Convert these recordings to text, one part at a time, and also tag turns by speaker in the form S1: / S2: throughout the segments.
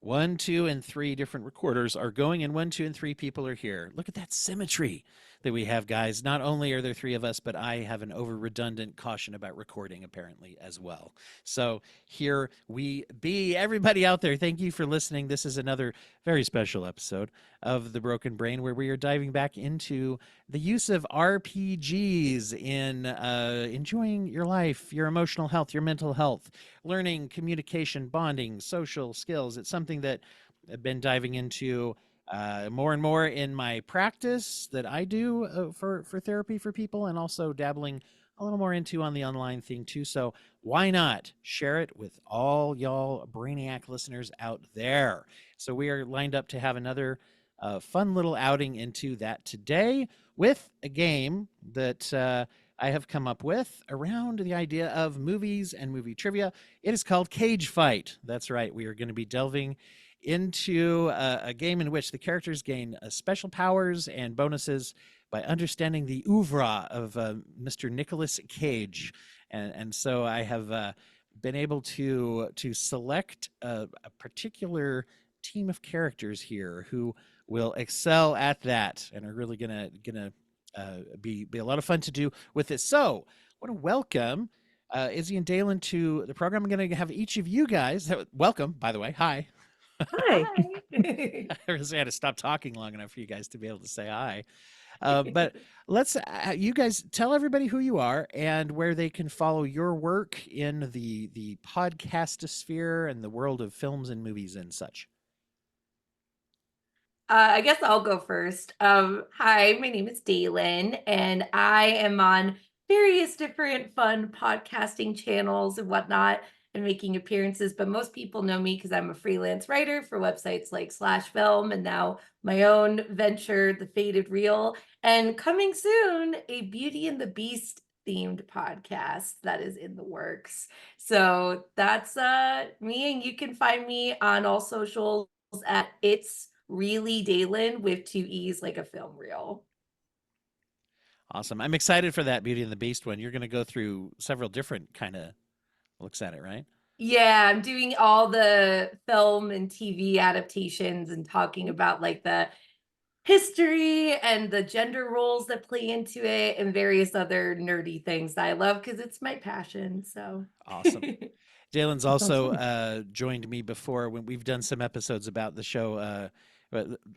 S1: 1, 2, and 3 different recorders are going, and 1, 2, and 3 people are here. Look at that symmetry that we have, guys. Not only are there 3 of us, but I have an over redundant caution about recording, apparently, as well. So here we be. Everybody out there, thank you for listening. This is another very special episode of The Broken Brain, where we are diving back into the use of RPGs in enjoying your life, your emotional health, your mental health, learning, communication, bonding, social skills. It's something that I've been diving into more and more in my practice that I do for therapy for people, and also dabbling a little more into on the online thing too. So why not share it with all y'all Brainiac listeners out there? So we are lined up to have another fun little outing into that today with a game that I have come up with around the idea of movies and movie trivia. It is called Cage Fight. That's right. We are going to be delving into a game in which the characters gain special powers and bonuses by understanding the oeuvre of Mr. Nicolas Cage. And so I have been able to select a particular team of characters here who will excel at that and are really gonna be a lot of fun to do with this. So I want to welcome Izzy and Dalen to the program. I'm going to have each of you guys welcome. By the way, hi.
S2: Hi.
S1: I really had to stop talking long enough for you guys to be able to say hi. But let's you guys tell everybody who you are and where they can follow your work in the podcast sphere and the world of films and movies and such.
S2: I guess I'll go first. Hi, my name is Dalen, and I am on various different fun podcasting channels and whatnot and making appearances. But most people know me because I'm a freelance writer for websites like Slash Film and now my own venture, The Faded Reel. And coming soon, a Beauty and the Beast themed podcast that is in the works. So that's me, and you can find me on all socials at It's Really Dalen with 2 E's like a film reel.
S1: Awesome. I'm excited for that Beauty and the Beast one. You're going to go through several different kind of looks at it, right?
S2: Yeah, I'm doing all the film and TV adaptations and talking about like the history and the gender roles that play into it and various other nerdy things that I love because it's my passion. So
S1: Awesome. Jalen's
S3: That sounds
S1: also
S3: fun.
S1: joined me before when we've done some episodes about the show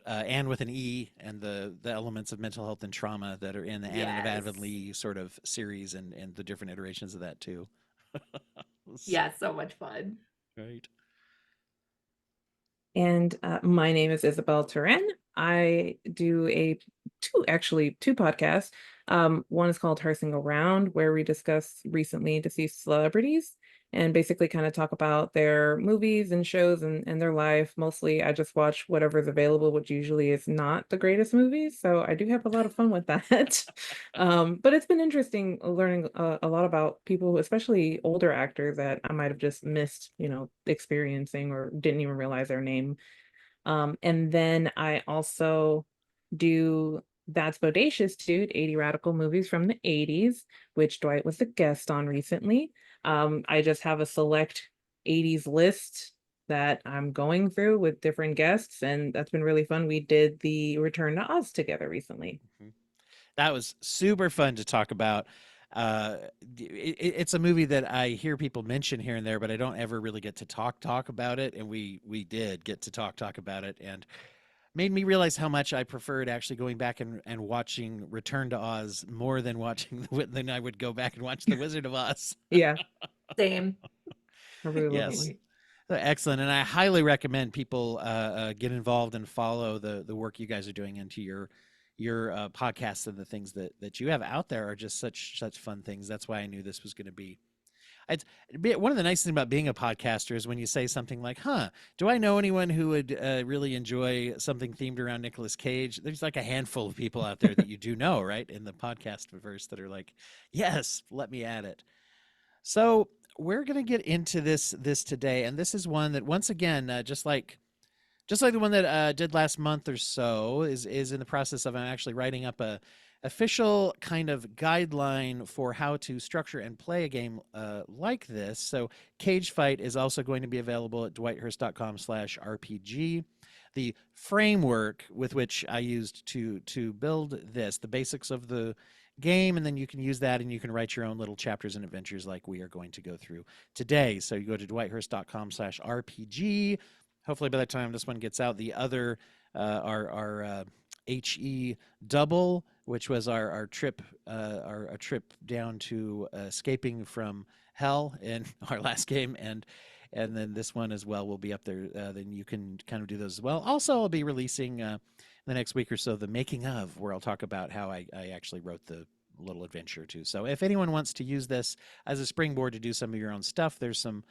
S1: Anne with an E and the elements of mental health and trauma that are in the Anne and
S2: yes.
S1: Avonlea sort of series and the different iterations of that too.
S2: Yeah, so much fun.
S1: Right.
S3: And my name is Isabel Turin. I do two podcasts. One is called Her Single Round, where we discuss recently deceased celebrities and basically kind of talk about their movies and shows and their life. Mostly, I just watch whatever's available, which usually is not the greatest movies. So I do have a lot of fun with that. But it's been interesting learning a lot about people, especially older actors that I might have just missed, experiencing or didn't even realize their name. And then I also do That's Bodacious Dude, 80 Radical Movies from the 80s, which Dwight was a guest on recently. I just have a select 80s list that I'm going through with different guests, and that's been really fun. We did the Return to Oz together recently.
S1: Mhm. That was super fun to talk about. It's a movie that I hear people mention here and there, but I don't ever really get to talk about it. And we did get to talk about it, and made me realize how much I preferred actually going back and watching Return to Oz more than watching than I would go back and watch The Wizard of Oz.
S3: Yeah,
S2: Same.
S3: I really love that
S1: Yes.
S3: one.
S1: Excellent, and I highly recommend people get involved and follow the work you guys are doing into your podcasts, and the things that you have out there are just such fun things. That's why I knew this was going to be. One of the nice things about being a podcaster is when you say something like, "Huh, do I know anyone who would really enjoy something themed around Nicolas Cage?" There's like a handful of people out there that you do know, right, in the podcast verse that are like, "Yes, let me add it." So we're going to get into this today, and this is one that once again, just like the one that did last month or so, is in the process of. I'm actually writing up official kind of guideline for how to structure and play a game like this. So Cage Fight is also going to be available at dwighthurst.com/RPG. The framework with which I used to build this, the basics of the game, and then you can use that and you can write your own little chapters and adventures like we are going to go through today. So you go to dwighthurst.com/RPG. Hopefully by the time this one gets out, the other our HE double, which was our trip our trip down to escaping from hell in our last game, and then this one as well will be up there. Then you can kind of do those as well. Also, I'll be releasing the next week or so the making of, where I'll talk about how I actually wrote the little adventure too. So if anyone wants to use this as a springboard to do some of your own stuff, there's some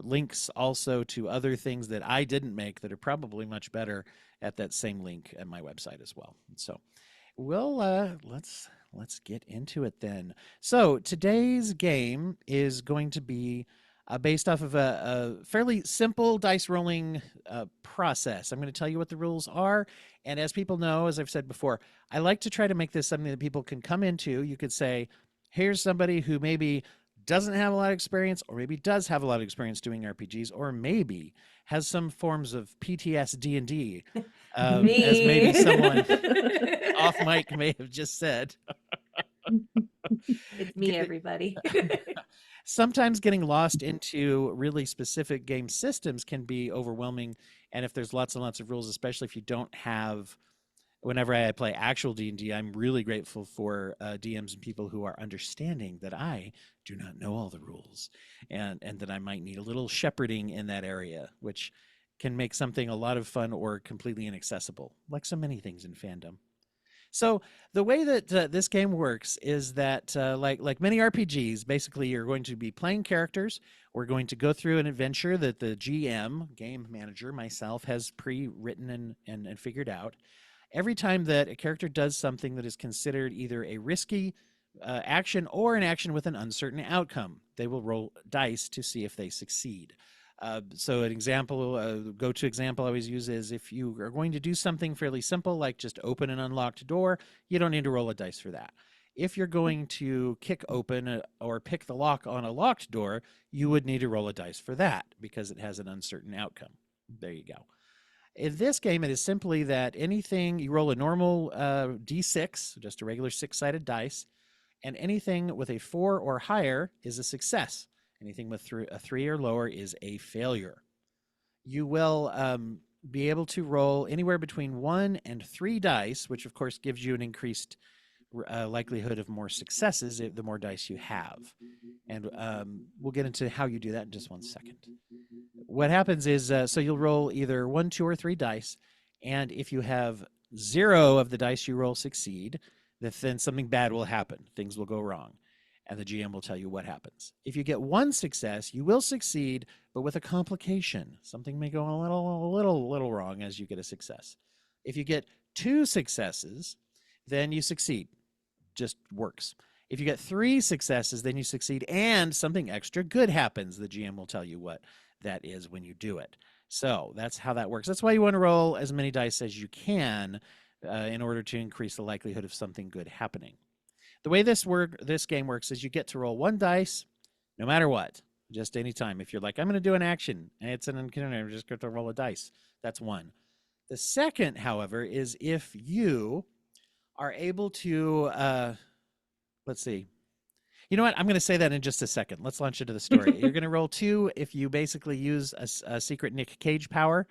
S1: links also to other things that I didn't make that are probably much better at that same link at my website as well. So well, let's get into it then. So today's game is going to be based off of a fairly simple dice rolling process. I'm going to tell you what the rules are, and as people know, as I've said before, I like to try to make this something that people can come into. You could say, here's somebody who maybe doesn't have a lot of experience, or maybe does have a lot of experience doing RPGs, or maybe has some forms of PTSD and D, as maybe someone off mic may have just said.
S2: It's me, everybody.
S1: Sometimes getting lost into really specific game systems can be overwhelming, and if there's lots and lots of rules, especially if you don't have, whenever I play actual D&D, I'm really grateful for DMs and people who are understanding that I do not know all the rules, and that I might need a little shepherding in that area, which can make something a lot of fun or completely inaccessible, like so many things in fandom. So the way that this game works is that, like many RPGs, basically you're going to be playing characters. We're going to go through an adventure that the GM, game manager, myself, has pre-written and figured out. Every time that a character does something that is considered either a risky action or an action with an uncertain outcome, they will roll dice to see if they succeed. So an example, go-to example I always use is if you are going to do something fairly simple, like just open an unlocked door, you don't need to roll a dice for that. If you're going to kick open or pick the lock on a locked door, you would need to roll a dice for that because it has an uncertain outcome. There you go. In this game, it is simply that anything, you roll a normal D6, just a regular 6-sided dice, and anything with a 4 or higher is a success. Anything with a 3 or lower is a failure. You will be able to roll anywhere between 1 and 3 dice, which of course gives you an increased likelihood of more successes the more dice you have. And we'll get into how you do that in just one second. What happens is, so you'll roll either 1, 2, or 3 dice, and if you have 0 of the dice you roll succeed, then something bad will happen. Things will go wrong, and the GM will tell you what happens. If you get 1 success, you will succeed, but with a complication. Something may go a little wrong as you get a success. If you get 2 successes, then you succeed. Just works. If you get 3 successes, then you succeed, and something extra good happens. The GM will tell you what that is when you do it. So that's how that works. That's why you want to roll as many dice as you can in order to increase the likelihood of something good happening. The way this game works is you get to roll 1 dice no matter what, just anytime. If you're like, I'm going to do an action, and it's an encounter, I'm just going to roll a dice. That's 1. The second, however, is if you are able to, let's see. You know what? I'm going to say that in just a second. Let's launch into the story. You're going to roll 2 if you basically use a secret Nick Cage power,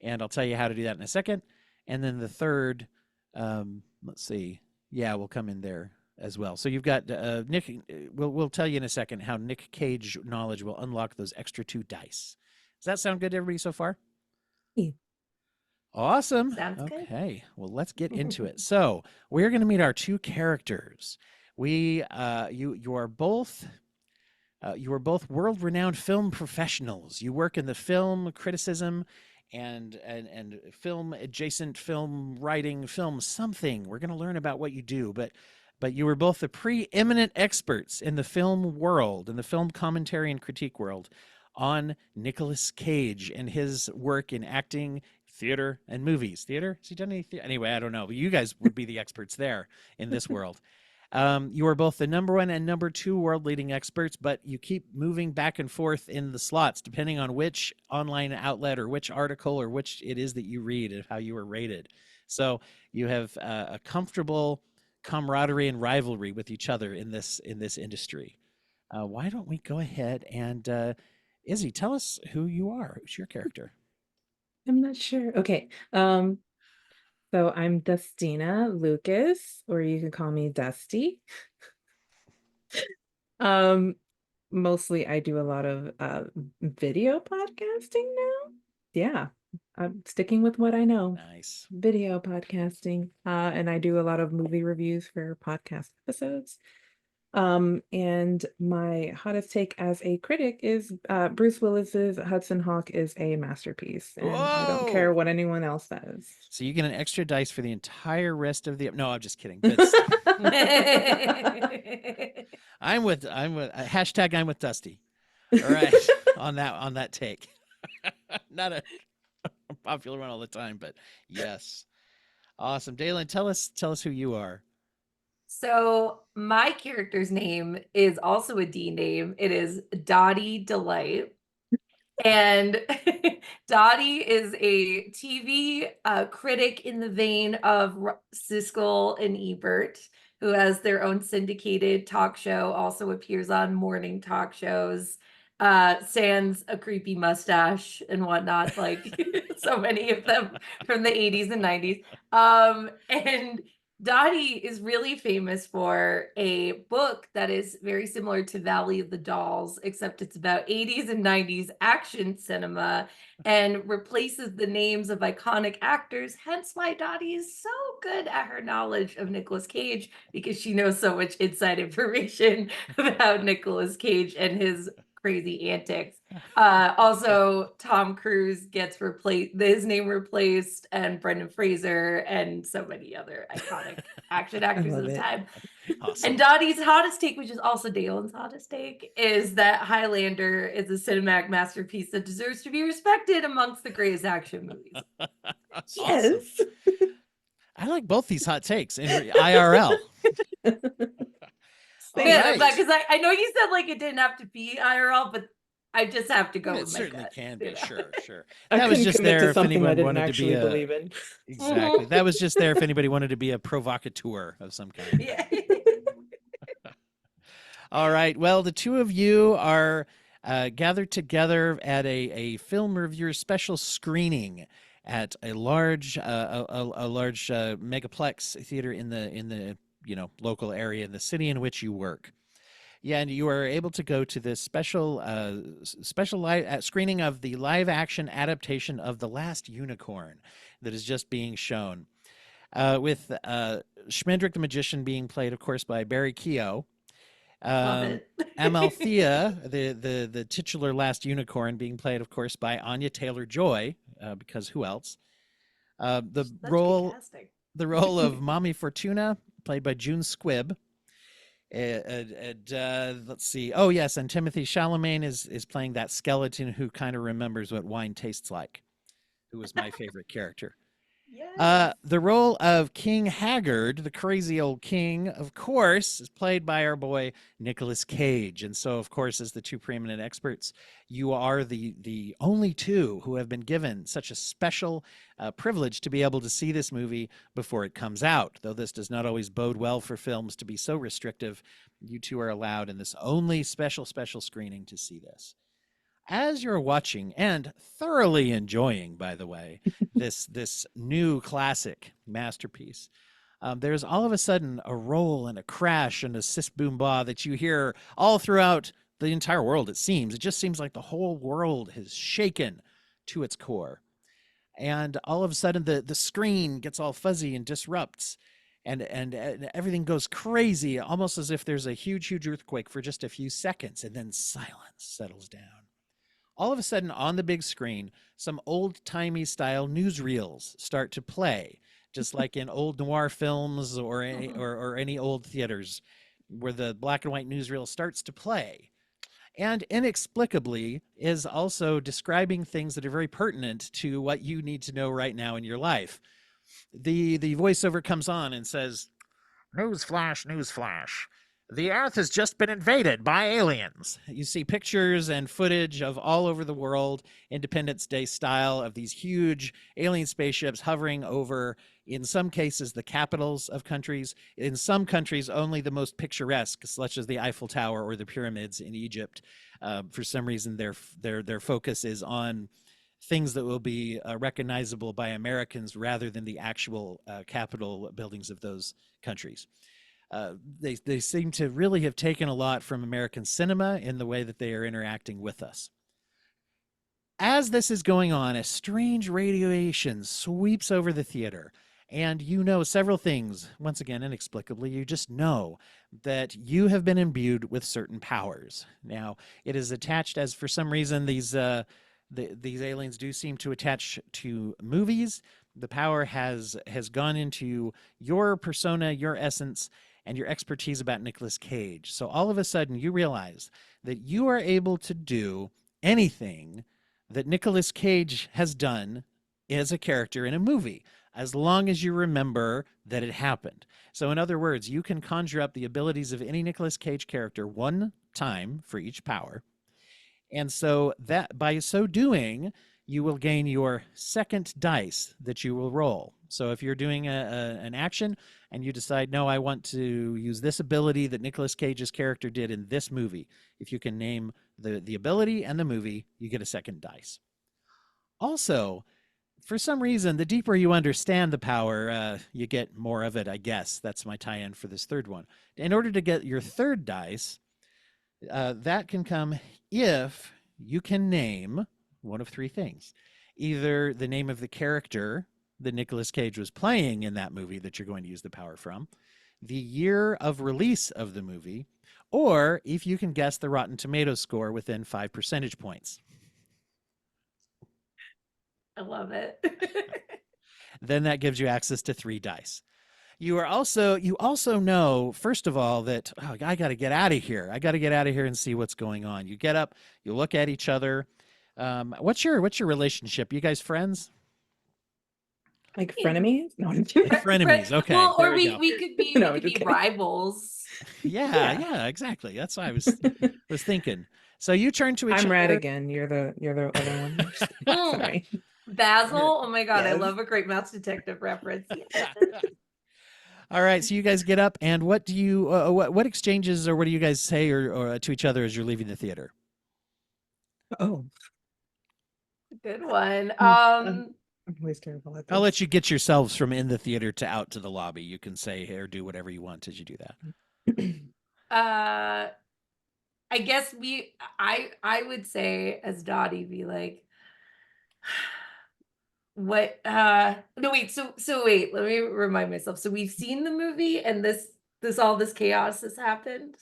S1: and I'll tell you how to do that in a second. And then the third, let's see. Yeah, we'll come in there as well. So you've got Nick. We'll tell you in a second how Nick Cage knowledge will unlock those extra 2 dice. Does that sound good to everybody so far?
S3: Yeah.
S1: Awesome.
S2: Sounds good.
S1: Okay. Well, let's get into it. So we're going to meet our 2 characters. You are both world-renowned film professionals. You work in the film criticism and film adjacent, film writing, film something. We're going to learn about what you do, but you were both the preeminent experts in the film world, in the film commentary and critique world, on Nicolas Cage and his work in acting, theater and movies. Theater? Has he done any theater? Anyway, I don't know. But you guys would be the experts there in this world. You are both the number one and number two world leading experts, but you keep moving back and forth in the slots depending on which online outlet or which article or which it is that you read and how you are rated. So you have a comfortable camaraderie and rivalry with each other in this industry. Why don't we go ahead and Izzy, tell us who you are. Who's your character?
S3: I'm not sure. Okay. So I'm Dustina Lucas, or you can call me Dusty. Um, Mostly I do a lot of video podcasting now. Yeah, I'm sticking with what I know.
S1: Nice.
S3: Video podcasting. And I do a lot of movie reviews for podcast episodes. And my hottest take as a critic is Bruce Willis's Hudson Hawk is a masterpiece, and I don't care
S1: Whoa!
S3: what anyone else says.
S1: So you get an extra dice for the entire rest of the. No, I'm just kidding. But I'm with hashtag I'm with Dusty. All right, on that take. Not a popular one all the time, but yes, awesome. Dalen, tell us who you are.
S2: So my character's name is also a D name. It is Dottie Delight. And Dottie is a TV critic in the vein of Siskel and Ebert, who has their own syndicated talk show, also appears on morning talk shows, sans a creepy mustache and whatnot, like so many of them from the 80s and 90s. And Dottie is really famous for a book that is very similar to Valley of the Dolls, except it's about 80s and 90s action cinema and replaces the names of iconic actors. Hence why Dottie is so good at her knowledge of Nicolas Cage, because she knows so much inside information about Nicolas Cage and his crazy antics. Also, Tom Cruise gets his name replaced, and Brendan Fraser, and so many other iconic action actors of
S3: love
S2: the
S3: it.
S2: time.
S1: Awesome.
S2: And Dottie's hottest take, which is also Dalen's hottest take, is that Highlander is a cinematic masterpiece that deserves to be respected amongst the greatest action movies.
S1: Awesome.
S3: Yes.
S1: I like both these hot takes in IRL. All
S2: Good. I'm glad,
S1: right.
S2: because I know you said like it didn't have to be IRL, but I just have to go
S1: It
S2: with my
S1: certainly
S2: gut.
S1: can be. Sure.
S3: I
S1: That was
S3: couldn't
S1: just
S3: commit
S1: there
S3: to
S1: if
S3: something I
S1: anyone
S3: didn't
S1: wanted to be
S3: actually
S1: a
S3: believe in.
S1: exactly. That was just there if anybody wanted to be a provocateur of some kind.
S2: Yeah.
S1: All right. Well, the two of you are gathered together at a film reviewer special screening at a large megaplex theater in the local area in the city in which you work. Yeah, and you are able to go to this special live screening of the live action adaptation of The Last Unicorn that is just being shown, with Schmendrick the Magician being played, of course, by Barry Keogh.
S2: Love it.
S1: Amalthea, the titular Last Unicorn, being played, of course, by Anya Taylor-Joy, because who else? The
S2: Such
S1: role
S2: good casting.
S1: the role of Mommy Fortuna, played by June Squibb. Let's see. Oh yes, and Timothy Chalamet is playing that skeleton who kind of remembers what wine tastes like, who was my favorite character.
S2: Yes.
S1: The role of King Haggard, the crazy old king, of course, is played by our boy Nicolas Cage. And so, of course, as the two preeminent experts, you are the only two who have been given such a special privilege to be able to see this movie before it comes out. Though this does not always bode well for films to be so restrictive, you two are allowed in this only special screening to see this. As you're watching and thoroughly enjoying, by the way, this new classic masterpiece, there's all of a sudden a roll and a crash and a sis boom ba that you hear all throughout the entire world. It seems. It just seems like the whole world has shaken to its core, and all of a sudden the screen gets all fuzzy and disrupts. And everything goes crazy, almost as if there's a huge earthquake for just a few seconds, and then silence settles down. All of a sudden on the big screen, some old-timey style newsreels start to play, just like in old noir films or any old theaters where the black and white newsreel starts to play. and inexplicably is also describing things that are very pertinent to what you need to know right now in your life. The voiceover comes on and says, "Newsflash, newsflash. The Earth has just been invaded by aliens." You see pictures and footage of all over the world, Independence Day style, of these huge alien spaceships hovering over, in some cases, the capitals of countries. In some countries, only the most picturesque, such as the Eiffel Tower or the pyramids in Egypt. For some reason, their focus is on things that will be recognizable by Americans rather than the actual capital buildings of those countries. They seem to really have taken a lot from American cinema in the way that they are interacting with us. As this is going on, a strange radiation sweeps over the theater, and you know several things. Once again, inexplicably, you just know that you have been imbued with certain powers. Now, it is attached as, for some reason, these aliens do seem to attach to movies. The power has gone into your persona, your essence, and your expertise about Nicolas Cage. So all of a sudden, you realize that you are able to do anything that Nicolas Cage has done as a character in a movie, as long as you remember that it happened. So, in other words, you can conjure up the abilities of any Nicolas Cage character one time for each power. And so that by so doing, you will gain your second dice that you will roll. So if you're doing an action and you decide, no, I want to use this ability that Nicolas Cage's character did in this movie, if you can name the ability and the movie, you get a second dice. Also, for some reason, the deeper you understand the power, you get more of it, I guess. That's my tie in for this third one. In order to get your third dice, that can come if you can name one of three things: either the name of the character that Nicolas Cage was playing in that movie that you're going to use the power from, the year of release of the movie, or if you can guess the Rotten Tomatoes score within 5 percentage points.
S2: I love it.
S1: Then that gives you access to 3 dice. You also know, first of all, that, oh, I got to get out of here. I got to get out of here and see what's going on. You get up, you look at each other. What's your relationship? You guys friends?
S3: Like frenemies? No, I'm kidding.
S1: Frenemies. Okay,
S2: Well,
S1: there
S2: or
S1: we go.
S2: we could be
S3: No,
S2: we could
S3: just
S2: be
S3: kidding.
S2: rivals.
S1: Yeah,
S3: Yeah.
S1: yeah, exactly. That's what I was thinking. So you turn to each
S3: I'm
S1: other.
S3: Red again. You're the other one. Sorry.
S2: Basil. Oh my god, I
S3: Yes.
S2: love a great Mouse Detective reference.
S1: All right, so you guys get up, and what do you what exchanges or what do you guys say or to each other as you're leaving the theater?
S3: Oh,
S2: Good one.
S3: I'm always terrible at
S1: I'll
S3: this.
S1: let you get yourselves from in the theater to out to the lobby. You can say or do whatever you want as you do that.
S2: I guess I would say as Dottie be like, what no wait, so wait, let me remind myself. So we've seen the movie and this chaos has happened.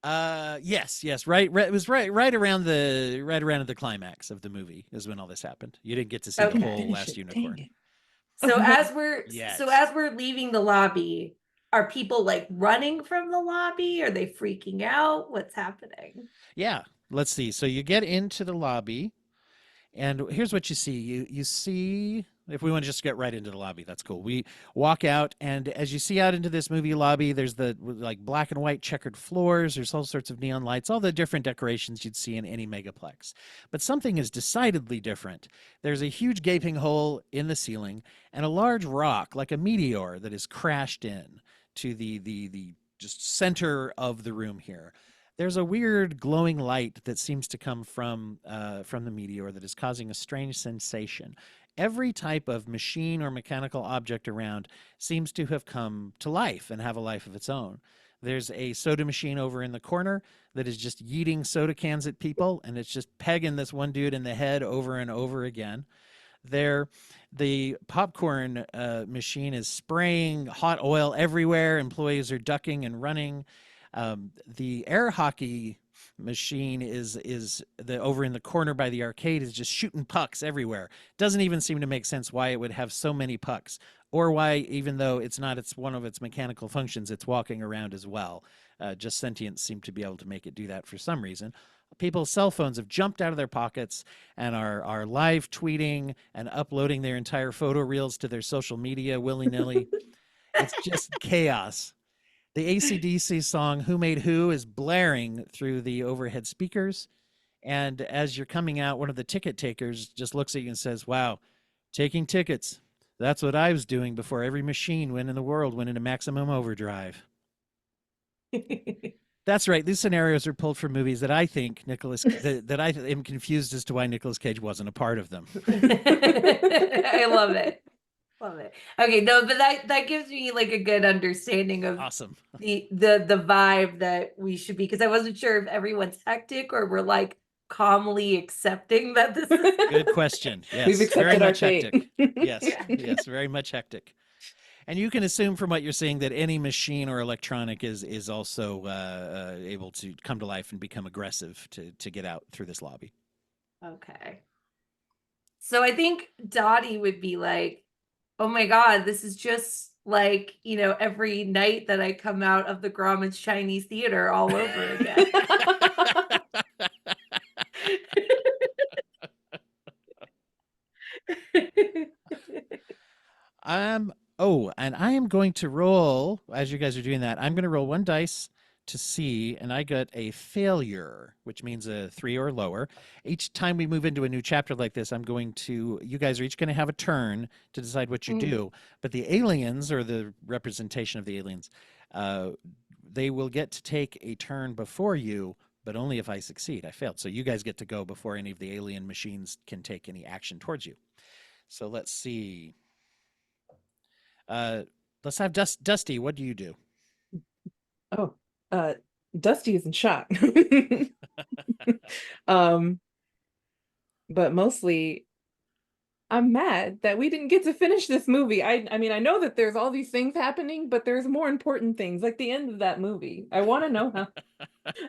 S1: Yes, right. It was right around the climax of the movie is when all this happened. You didn't get to see the
S2: Okay.
S1: whole
S3: Finish
S1: last
S3: it.
S1: unicorn.
S3: Dang it.
S2: So
S3: Oh, no.
S1: Yet.
S2: as we're leaving the lobby, are people like running from the lobby? Are they freaking out? What's happening?
S1: Yeah, let's see. So you get into the lobby, and here's what you see. You see, if we want to just get right into the lobby, that's cool. We walk out, and as you see out into this movie lobby, there's the like black and white checkered floors. There's all sorts of neon lights, all the different decorations you'd see in any megaplex. But something is decidedly different. There's a huge gaping hole in the ceiling, and a large rock, like a meteor, that is crashed in to the just center of the room here. There's a weird glowing light that seems to come from the meteor that is causing a strange sensation. Every type of machine or mechanical object around seems to have come to life and have a life of its own. There's a soda machine over in the corner that is just yeeting soda cans at people, and it's just pegging this one dude in the head over and over again. There, the popcorn machine is spraying hot oil everywhere. Employees are ducking and running. The air hockey machine is the over in the corner by the arcade is just shooting pucks everywhere. Doesn't even seem to make sense why it would have so many pucks, or why, even though it's one of its mechanical functions, it's walking around as well. Just sentience seemed to be able to make it do that for some reason. People's cell phones have jumped out of their pockets and are live tweeting and uploading their entire photo reels to their social media willy nilly. It's just chaos. The AC/DC song Who Made Who is blaring through the overhead speakers. And as you're coming out, one of the ticket takers just looks at you and says, "Wow, taking tickets. That's what I was doing before every machine went in the world went into maximum overdrive." That's right. These scenarios are pulled from movies that I think that I am confused as to why Nicolas Cage wasn't a part of them.
S2: I love it. Love it. Okay, no, but that gives me like a good understanding of
S1: Awesome.
S2: the vibe that we should be, because I wasn't sure if everyone's hectic or we're like calmly accepting that this is
S1: Good question. Yes,
S3: We've
S1: very
S3: accepted our
S1: much
S3: fate.
S1: hectic. Yes,
S2: Yeah.
S1: yes, very much hectic. And you can assume from what you're saying that any machine or electronic is also able to come to life and become aggressive to get out through this lobby.
S2: Okay. So I think Dottie would be like, oh my God, this is just like, every night that I come out of the Grauman's Chinese Theater all over again.
S1: Oh, and I am going to roll as you guys are doing that. I'm going to roll one dice to see, and I got a failure, which means a 3 or lower. Each time we move into a new chapter like this, you guys are each going to have a turn to decide what you
S2: Mm.
S1: do. But the aliens, or the representation of the aliens, they will get to take a turn before you, but only if I succeed. I failed. So you guys get to go before any of the alien machines can take any action towards you. So let's see. Let's have Dusty. What do you do?
S3: Oh, Dusty is in shock. um, but mostly I'm mad that we didn't get to finish this movie. I mean, I know that there's all these things happening, but there's more important things, like the end of that movie. I want to know how.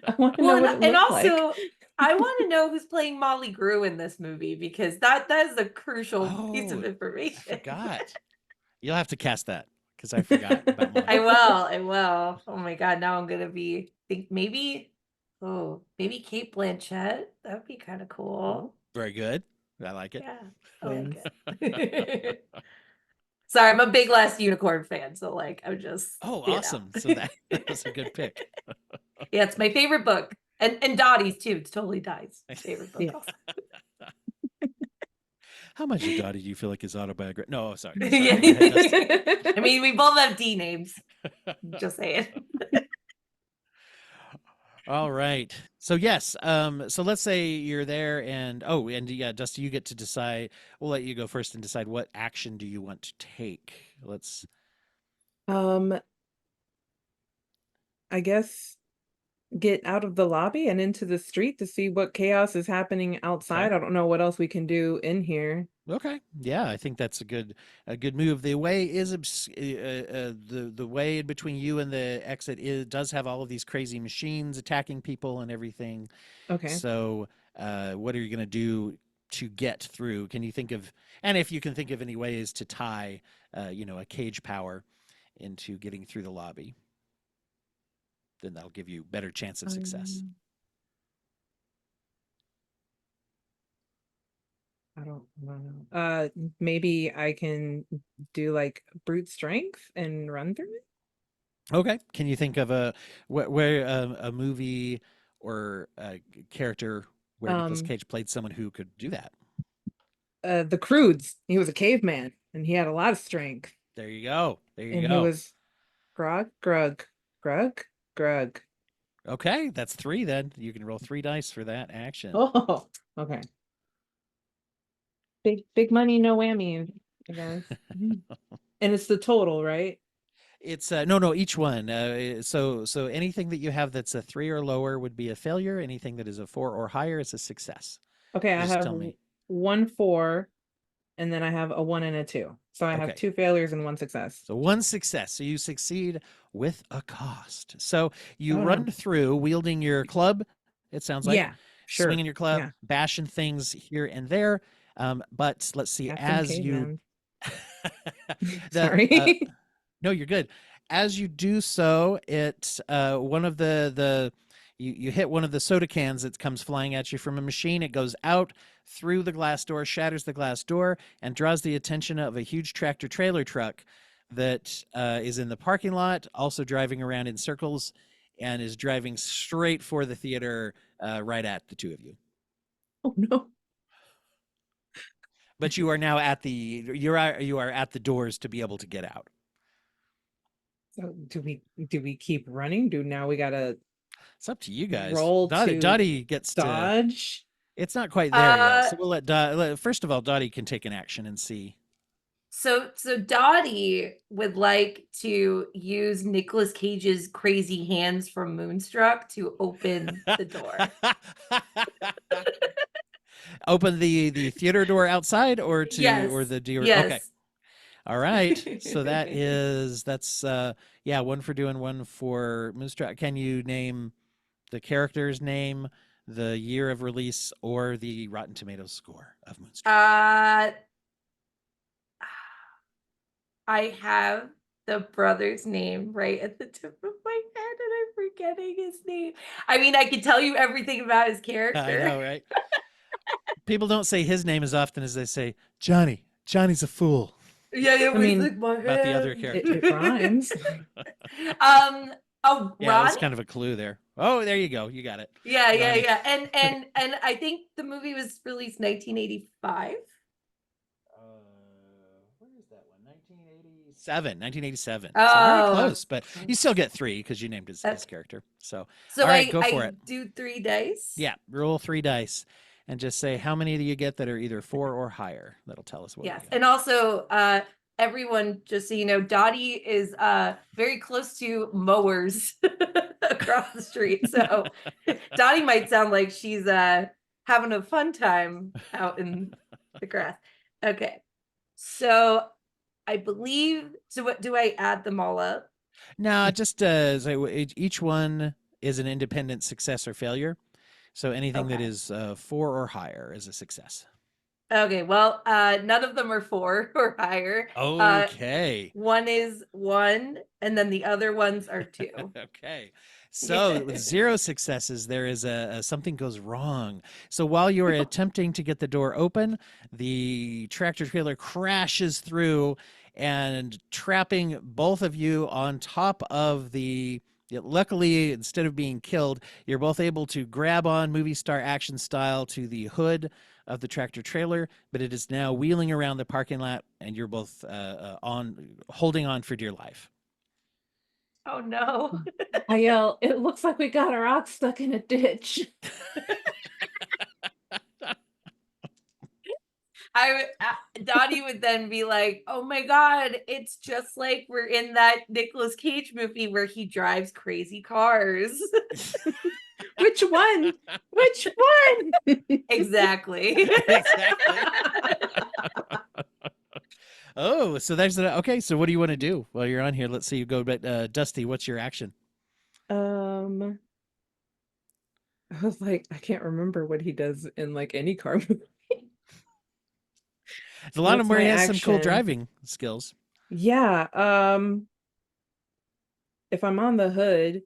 S3: I want to know
S2: Well,
S3: what it
S2: and
S3: looks like.
S2: also, I want to know who's playing Molly Grew in this movie, because that is a crucial piece of
S1: Oh, I
S2: information.
S1: forgot. You'll have to cast that because I forgot about Molly.
S2: I will. Oh my God, now I'm gonna think maybe Kate Blanchett. That would be kind of cool.
S1: Very good. I like it.
S2: Yeah, I
S3: Twins.
S2: like it. Sorry, I'm a big Last Unicorn fan, so like I'm just
S1: Oh,
S2: you know.
S1: awesome. So that was a good pick.
S2: Yeah, it's my favorite book. And Dottie's too. It's totally Dottie's favorite book
S3: Yeah.
S2: also.
S1: How much of Dottie do you feel like is autobiographical? No, sorry.
S2: Yeah.
S1: Go ahead, Dusty.
S2: I mean, we both have D names. Just saying.
S1: All right. So yes, so let's say you're there and yeah, Dusty, you get to decide. We'll let you go first and decide what action do you want to take. Let's
S3: I guess get out of the lobby and into the street to see what chaos is happening outside.
S1: Okay.
S3: I don't know what else we can do in here.
S1: Okay. Yeah, I think that's a good move. The way is the way in between you and the exit does have all of these crazy machines attacking people and everything.
S3: Okay.
S1: So, what are you going to do to get through? Can you think of, and if you can think of any ways to tie, a cage power into getting through the lobby, then that'll give you better chance of success.
S3: I don't know. Maybe I can do like brute strength and run through it.
S1: Okay. Can you think of a movie or a character where Nicolas Cage played someone who could do that?
S3: The Croods. He was a caveman and he had a lot of strength.
S1: There you go. There you
S3: And
S1: go.
S3: he was grug, grug, grug, grug.
S1: Okay, that's 3 then. You can roll 3 dice for that action.
S3: Oh, okay. Big money, no whammy, I guess. And it's the total, right?
S1: It's no, each one. So anything that you have that's a 3 or lower would be a failure. Anything that is a 4 or higher is a success.
S3: Okay, I
S1: Just
S3: have
S1: tell me.
S3: 1 4, and then I have a 1 and a 2. So I have
S1: Okay.
S3: 2 failures and 1 success.
S1: So 1 success. So you succeed with a cost. So you
S3: Oh,
S1: run
S3: no.
S1: through wielding your club. It sounds like
S3: Yeah, sure.
S1: swinging your club,
S3: Yeah.
S1: bashing things here and there. But let's see,
S3: Captain
S1: as you
S3: Sorry.
S1: no, you're good. As you do so, it one of the You hit one of the soda cans that comes flying at you from a machine. It goes out through the glass door, shatters the glass door, and draws the attention of a huge tractor trailer truck that is in the parking lot, also driving around in circles, and is driving straight for the theater right at the two of you.
S3: Oh no.
S1: But you are now at the you are at the doors to be able to get out.
S3: So do we keep running? Do now we gotta
S1: It's up to you guys.
S3: roll to
S1: Dottie gets to.
S3: dodge?
S1: It's not quite there yet,
S2: Uh,
S1: so we'll let Dottie. First of all, Dottie can take an action and see.
S2: so Dottie would like to use Nicolas Cage's crazy hands from Moonstruck to open the door.
S1: Open the theater door outside, or
S2: Yes.
S1: the door. Okay.
S2: Yes.
S1: All right. So that's yeah, one for doing, one for Moonstruck. Can you name the character's name, the year of release, or the Rotten Tomatoes score of Moonstruck?
S2: Uh I have the brother's name right at the tip of my head and I'm forgetting his name. I mean, I could tell you everything about his
S1: I
S2: character.
S1: know, right? People don't say his name as often as they say Johnny. Johnny's a fool.
S2: Yeah, it
S3: I
S2: was
S3: mean,
S2: like my
S1: About the other
S2: hand.
S1: character.
S3: It rhymes.
S2: Oh,
S1: Yeah, that's
S2: Ronnie.
S1: kind of a clue there. Oh, there you go. You got it.
S2: Yeah, yeah,
S1: Ronnie.
S2: yeah. And I think the movie was released 1985.
S1: Where is that one? 1987. 1987. So very
S2: Oh,
S1: close, but you still get 3 because you named his character. So,
S2: so
S1: all right,
S2: I
S1: go for
S2: I
S1: it.
S2: do 3 dice.
S1: Yeah, roll 3 dice and just say how many do you get that are either 4 or higher. That'll tell us what we
S2: Yes.
S1: got.
S2: And also everyone, just so you know, Dottie is very close to mowers across the street. So Dottie might sound like she's having a fun time out in the grass. Okay. So I believe, so what do I add them all up?
S1: No, just so each one is an independent success or failure. So anything that
S2: Okay.
S1: is 4 or higher is a success.
S2: Okay, well, none of them are 4 or higher.
S1: Okay.
S2: One is 1, and then the other ones are 2.
S1: Okay. So with 0 successes, there is a something goes wrong. So while you are attempting to get the door open, the tractor trailer crashes through and trapping both of you on top of the. Luckily, instead of being killed, you're both able to grab on movie star action style to the hood of the tractor trailer, but it is now wheeling around the parking lot, and you're both on holding on for dear life.
S2: Oh no.
S3: I yell, it looks like we got our ox stuck in a ditch.
S2: Dottie would then be like, "Oh my god, it's just like we're in that Nicolas Cage movie where he drives crazy cars."
S3: Which one? Which one?
S2: Exactly.
S1: Exactly. Oh, so there's okay. So what do you want to do while you're on here? Let's see you go. But Dusty, what's your action?
S3: I was like, I can't remember what he does in like any car movie.
S1: It's a lot of
S3: What's
S1: them where
S3: my
S1: he has some cool
S3: action?
S1: driving skills.
S3: Yeah. If I'm on the hood,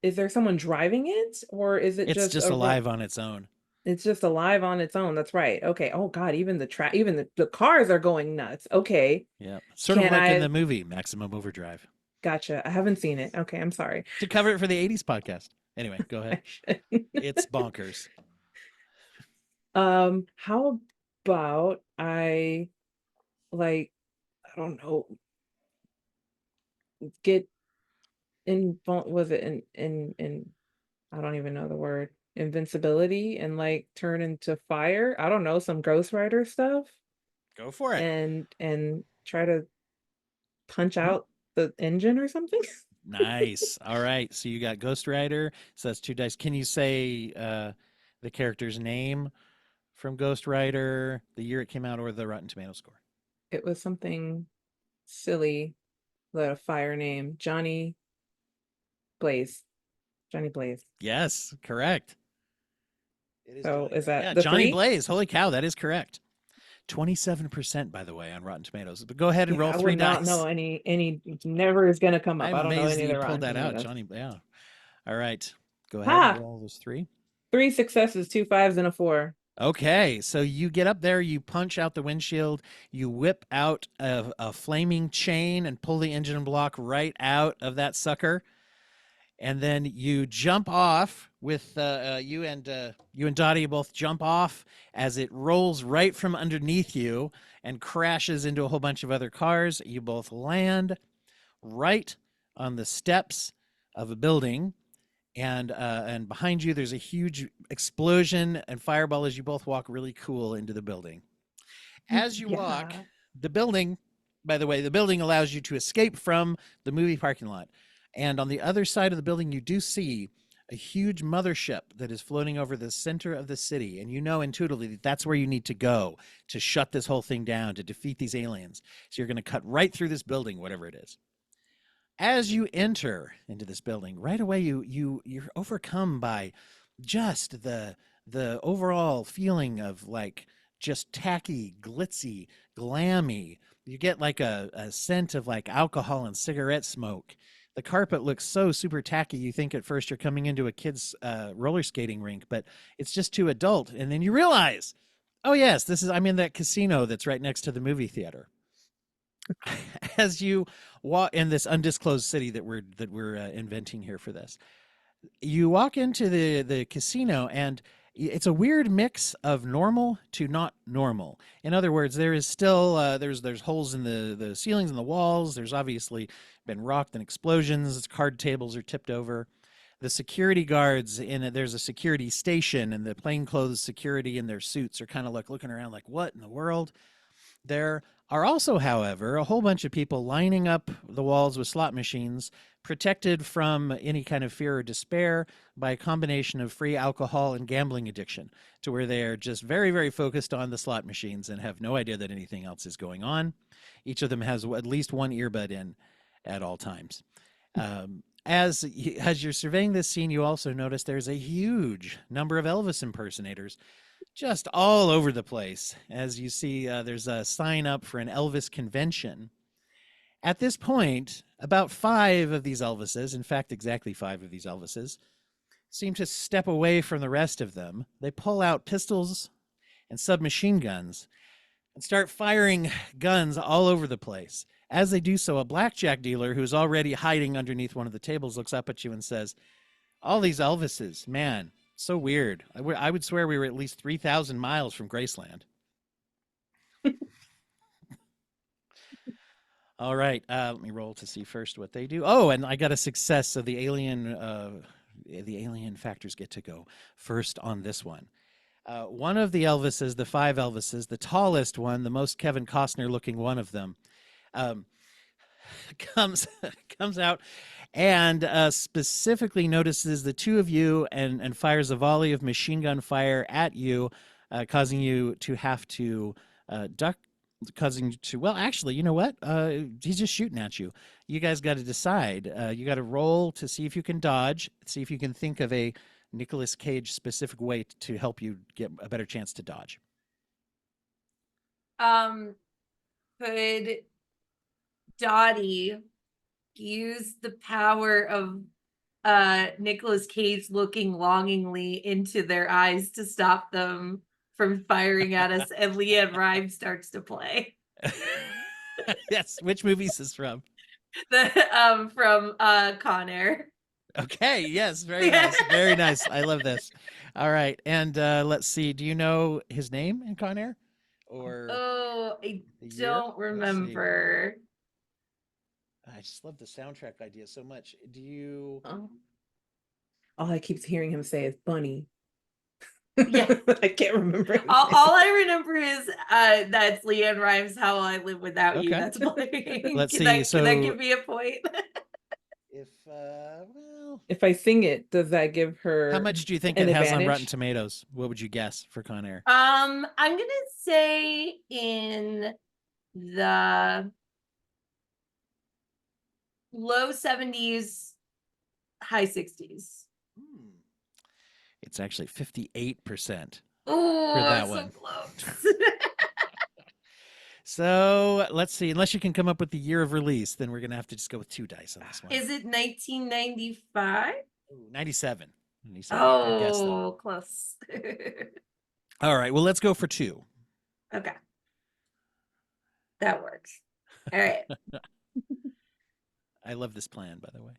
S3: is there someone driving it, or is it
S1: It's
S3: just
S1: just
S3: a
S1: alive on its own.
S3: It's just alive on its own. That's right. Okay. Oh God, even the cars are going nuts. Okay.
S1: Yeah, sort of
S3: Can
S1: like in
S3: I
S1: the movie Maximum Overdrive.
S3: Gotcha. I haven't seen it. Okay, I'm sorry.
S1: To cover it for the '80s podcast. Anyway, go ahead. It's bonkers.
S3: How about I like I don't know, get was it in I don't even know the word, invincibility, and like turn into fire? I don't know, some Ghost Rider stuff,
S1: Go for it.
S3: and try to punch out the engine or something?
S1: Nice. All right. So you got Ghost Rider. So that's 2 dice. Can you say the character's name from Ghost Rider, the year it came out, or the Rotten Tomato score?
S3: It was something silly, the fire name, Blaze. Johnny Blaze.
S1: Yes, correct. It is
S3: So
S1: Johnny.
S3: is that
S1: Yeah,
S3: the
S1: Johnny
S3: 3?
S1: Blaze. Holy cow, that is correct. 27%, by the way, on Rotten Tomatoes. But go ahead and
S3: Yeah,
S1: roll
S3: I
S1: 3
S3: would not
S1: dice.
S3: know any never is gonna come up.
S1: I'm
S3: I don't know
S1: amazed
S3: any
S1: that
S3: of
S1: you
S3: the
S1: pulled
S3: Rotten
S1: that out,
S3: Tomatoes.
S1: Johnny. Yeah. All right. Go ahead and
S3: Ha!
S1: roll those three.
S3: 3 successes, 2 5s, and a 4.
S1: Okay, so you get up there, you punch out the windshield, you whip out a flaming chain and pull the engine block right out of that sucker, and then you jump off with you and Dottie both jump off as it rolls right from underneath you and crashes into a whole bunch of other cars. You both land right on the steps of a building, and behind you there's a huge explosion and fireball as you both walk really cool into the building. As you walk,
S2: Yeah.
S1: the building, by the way, the building allows you to escape from the movie parking lot. And on the other side of the building, you do see a huge mothership that is floating over the center of the city. And you know intuitively that that's where you need to go to shut this whole thing down, to defeat these aliens. So you're going to cut right through this building, whatever it is. As you enter into this building, right away you're overcome by just the overall feeling of like just tacky, glitzy, glammy. You get like a scent of like alcohol and cigarette smoke. The carpet looks so super tacky. You think at first you're coming into a kid's roller skating rink, but it's just too adult. And then you realize, oh yes, I'm in that casino that's right next to the movie theater. As you walk in this undisclosed city that we're inventing here for this, you walk into the casino, and it's a weird mix of normal to not normal. In other words, there is still there's holes in the ceilings and the walls. There's obviously been rocked and explosions. Card tables are tipped over. The security guards in it, there's a security station, and the plainclothes security in their suits are kind of like looking around like, what in the world? There are also, however, a whole bunch of people lining up the walls with slot machines, protected from any kind of fear or despair by a combination of free alcohol and gambling addiction, to where they are just very, very focused on the slot machines and have no idea that anything else is going on. Each of them has at least one earbud in at all times. As you're surveying this scene, you also notice there's a huge number of Elvis impersonators just all over the place. As you see, there's a sign up for an Elvis convention. At this point, about 5 of these Elvises, in fact, exactly 5 of these Elvises, seem to step away from the rest of them. They pull out pistols and submachine guns and start firing guns all over the place. As they do so, a blackjack dealer who's already hiding underneath one of the tables looks up at you and says, all these Elvises, man, so weird. I would swear we were at least 3,000 miles from Graceland. All right, let me roll to see first what they do. Oh, and I got a success, so the alien factors get to go first on this one. One of the Elvises, the 5 Elvises, the tallest one, the most Kevin Costner looking one of them, um, comes comes out and specifically notices the 2 of you and fires a volley of machine gun fire at you, causing you to have to duck, causing you to, well, actually, you know what? He's just shooting at you. You guys got to decide. You got to roll to see if you can dodge, see if you can think of a Nicolas Cage specific way to help you get a better chance to dodge.
S2: Could Dottie use the power of Nicolas Cage looking longingly into their eyes to stop them from firing at us, and Leanne Rhymes starts to play?
S1: Yes, which movie is this from?
S2: From Con Air.
S1: Okay, yes, very nice. Very nice. I love this. All right. And let's see. Do you know his name in Con Air? Or
S2: Oh, I
S1: the year?
S2: don't remember.
S1: I just love the soundtrack idea so much. Do you
S2: Oh.
S3: All I keep hearing him say is bunny.
S2: Yeah.
S3: I can't remember.
S2: All I remember is that's Leanne Rhymes' How I Live Without You.
S1: Okay.
S2: That's playing.
S1: Let's
S2: Can
S1: see,
S2: that
S1: so
S2: give me a point?
S1: if well,
S3: If I sing it, does that give her
S1: how much do you think
S3: an
S1: it has on Rotten
S3: advantage?
S1: Tomatoes? What would you guess for Con Air?
S2: I'm gonna say in the low 70s, high 60s.
S1: It's actually 58%
S2: Oh,
S1: for that
S2: so
S1: one.
S2: close.
S1: So let's see. Unless you can come up with the year of release, then we're gonna have to just go with 2 dice on this one.
S2: Is it 1995?
S1: Ooh, 97. And he said, good guess, though.
S2: Oh, close.
S1: All right. Well, let's go for 2.
S2: Okay, that works. All right.
S1: I love this plan, by the way.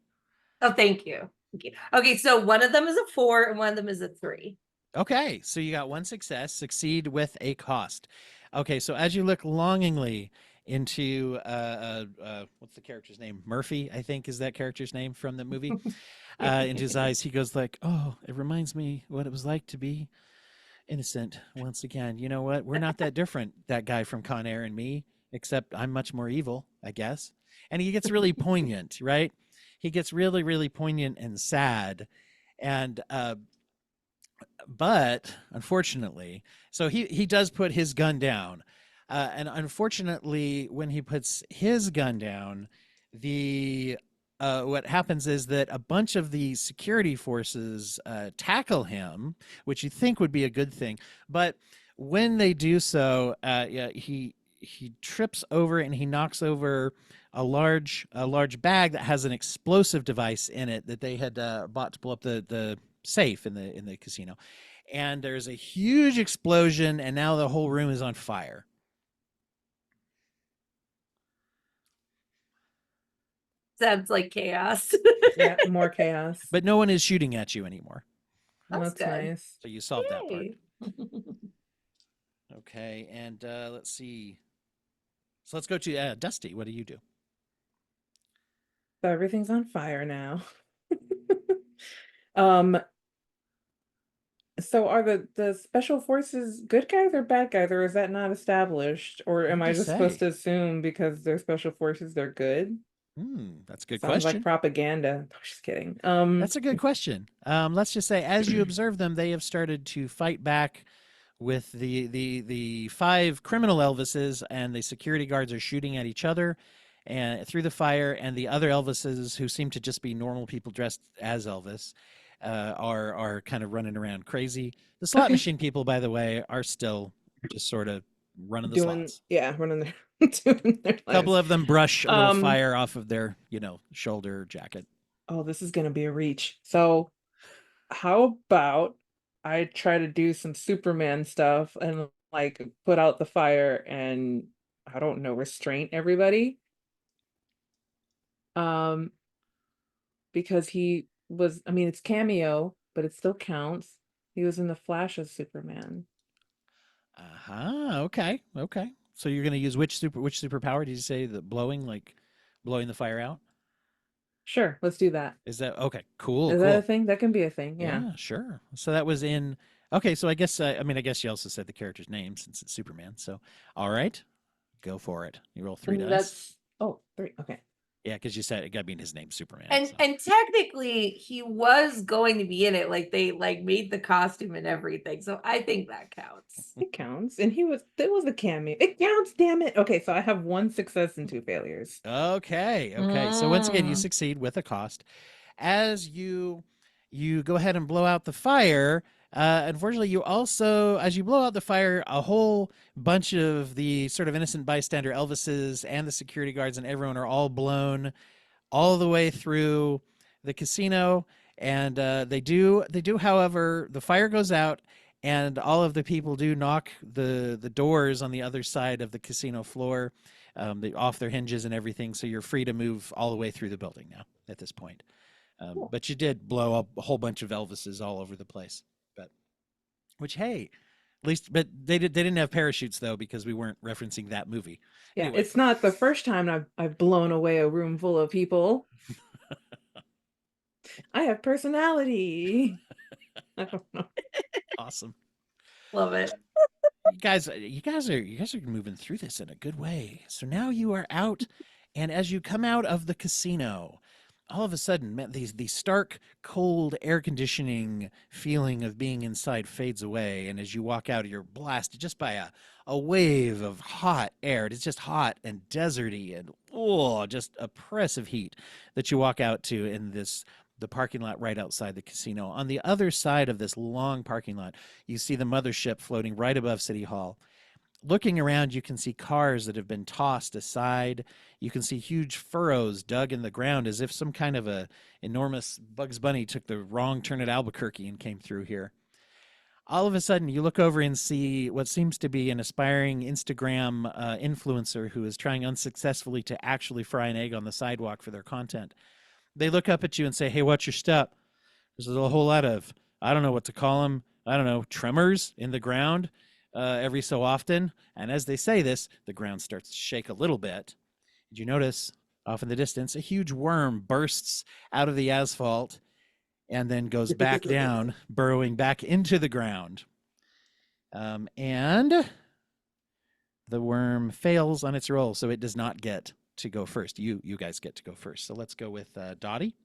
S2: Oh, thank you. Thank you. Okay, so one of them is a 4 and one of them is a 3.
S1: Okay, so you got 1 success, succeed with a cost. Okay, so as you look longingly into what's the character's name? Murphy, I think is that character's name from the movie. Into his eyes, he goes like, "Oh, it reminds me what it was like to be innocent once again. You know what? We're not that different, that guy from Con Air and me, except I'm much more evil, I guess." And he gets really poignant, right? He gets really, really poignant and sad. And but unfortunately, so he does put his gun down, and unfortunately, when he puts his gun down, the what happens is that a bunch of the security forces tackle him, which you think would be a good thing, but when they do so, yeah, he trips over and he knocks over a large bag that has an explosive device in it that they had bought to blow up the safe in the casino, and there's a huge explosion, and now the whole room is on fire.
S2: Sounds like chaos.
S3: Yeah, more chaos.
S1: But no one is shooting at you anymore.
S3: Well,
S2: That's
S3: that's
S2: good.
S3: nice.
S1: So you solved that part.
S2: Yay.
S1: Okay, and let's see. So let's go to Dusty. What do you do?
S3: So everything's on fire now. Um, so are the special forces good guys or bad guys, or is that not established? Or am
S1: Hard
S3: I
S1: to
S3: just supposed
S1: say.
S3: to assume because they're special forces they're good?
S1: That's a good
S3: Sounds like
S1: question.
S3: propaganda. No, just kidding.
S1: That's a good question. Let's just say, as you observe them, they have started to fight back with the 5 criminal Elvises, and the security guards are shooting at each other and through the fire, and the other Elvises, who seem to just be normal people dressed as Elvis, are kind of running around crazy. The slot
S3: Okay.
S1: machine people, by the way, are still just sort of running the
S3: Doing,
S1: slots.
S3: yeah, running their doing their
S1: A couple
S3: lives.
S1: of them brush a little
S3: Um,
S1: fire off of their, shoulder jacket.
S3: oh, this is gonna be a reach. So how about I try to do some Superman stuff and like put out the fire and I don't know, restrain everybody? Um, because he was, I mean, it's cameo, but it still counts. He was in the Flash as Superman.
S1: Okay. Okay. So you're gonna use which superpower? Did you say the blowing, like blowing the fire out?
S3: Sure, let's do that.
S1: Is that okay? Cool.
S3: Is that a
S1: Cool.
S3: thing? That can be a thing, yeah.
S1: Yeah. Sure. So that was in. Okay. So I guess I guess you also said the character's name since it's Superman. So all right, go for it. You roll 3
S3: And
S1: dice.
S3: that's, oh, three. Okay.
S1: Yeah, because you said it got to be in his name, Superman.
S2: And
S1: So
S2: and technically he was going to be in it. Like they like made the costume and everything. So I think that counts.
S3: It counts. And it was a cameo. It counts, damn it. Okay, so I have 1 success and 2 failures.
S1: okay. Okay. So once again, you succeed with a cost. As you go ahead and blow out the fire, unfortunately, you also, as you blow out the fire, a whole bunch of the sort of innocent bystander Elvises and the security guards and everyone are all blown all the way through the casino. And they do, however, the fire goes out, and all of the people do knock the doors on the other side of the casino floor, off their hinges and everything. So you're free to move all the way through the building now at this point.
S3: Cool.
S1: But you did blow up a whole bunch of Elvises all over the place. But which, hey, at least, but they didn't have parachutes though, because we weren't referencing that movie.
S3: Yeah,
S1: Anyway,
S3: it's not the first time I've blown away a room full of people. I have personality. I don't know.
S1: awesome.
S2: Love it.
S1: You guys are moving through this in a good way. So now you are out, and as you come out of the casino, all of a sudden, the stark, cold air conditioning feeling of being inside fades away, and as you walk out, you're blasted just by a wave of hot air. It's just hot and deserty and just oppressive heat that you walk out to in the parking lot right outside the casino. On the other side of this long parking lot, you see the mothership floating right above City Hall, Looking around, you can see cars that have been tossed aside. You can see huge furrows dug in the ground as if some kind of a enormous Bugs Bunny took the wrong turn at Albuquerque and came through here. All of a sudden, you look over and see what seems to be an aspiring Instagram influencer who is trying unsuccessfully to actually fry an egg on the sidewalk for their content. They look up at you and say, "Hey, watch your step." There's a whole lot of, I don't know what to call them, I don't know, tremors in the ground every so often. And as they say this, the ground starts to shake a little bit. Did you notice off in the distance a huge worm bursts out of the asphalt and then goes back down, burrowing back into the ground? And the worm fails on its roll, so it does not get to go first. You guys get to go first. So let's go with Dottie.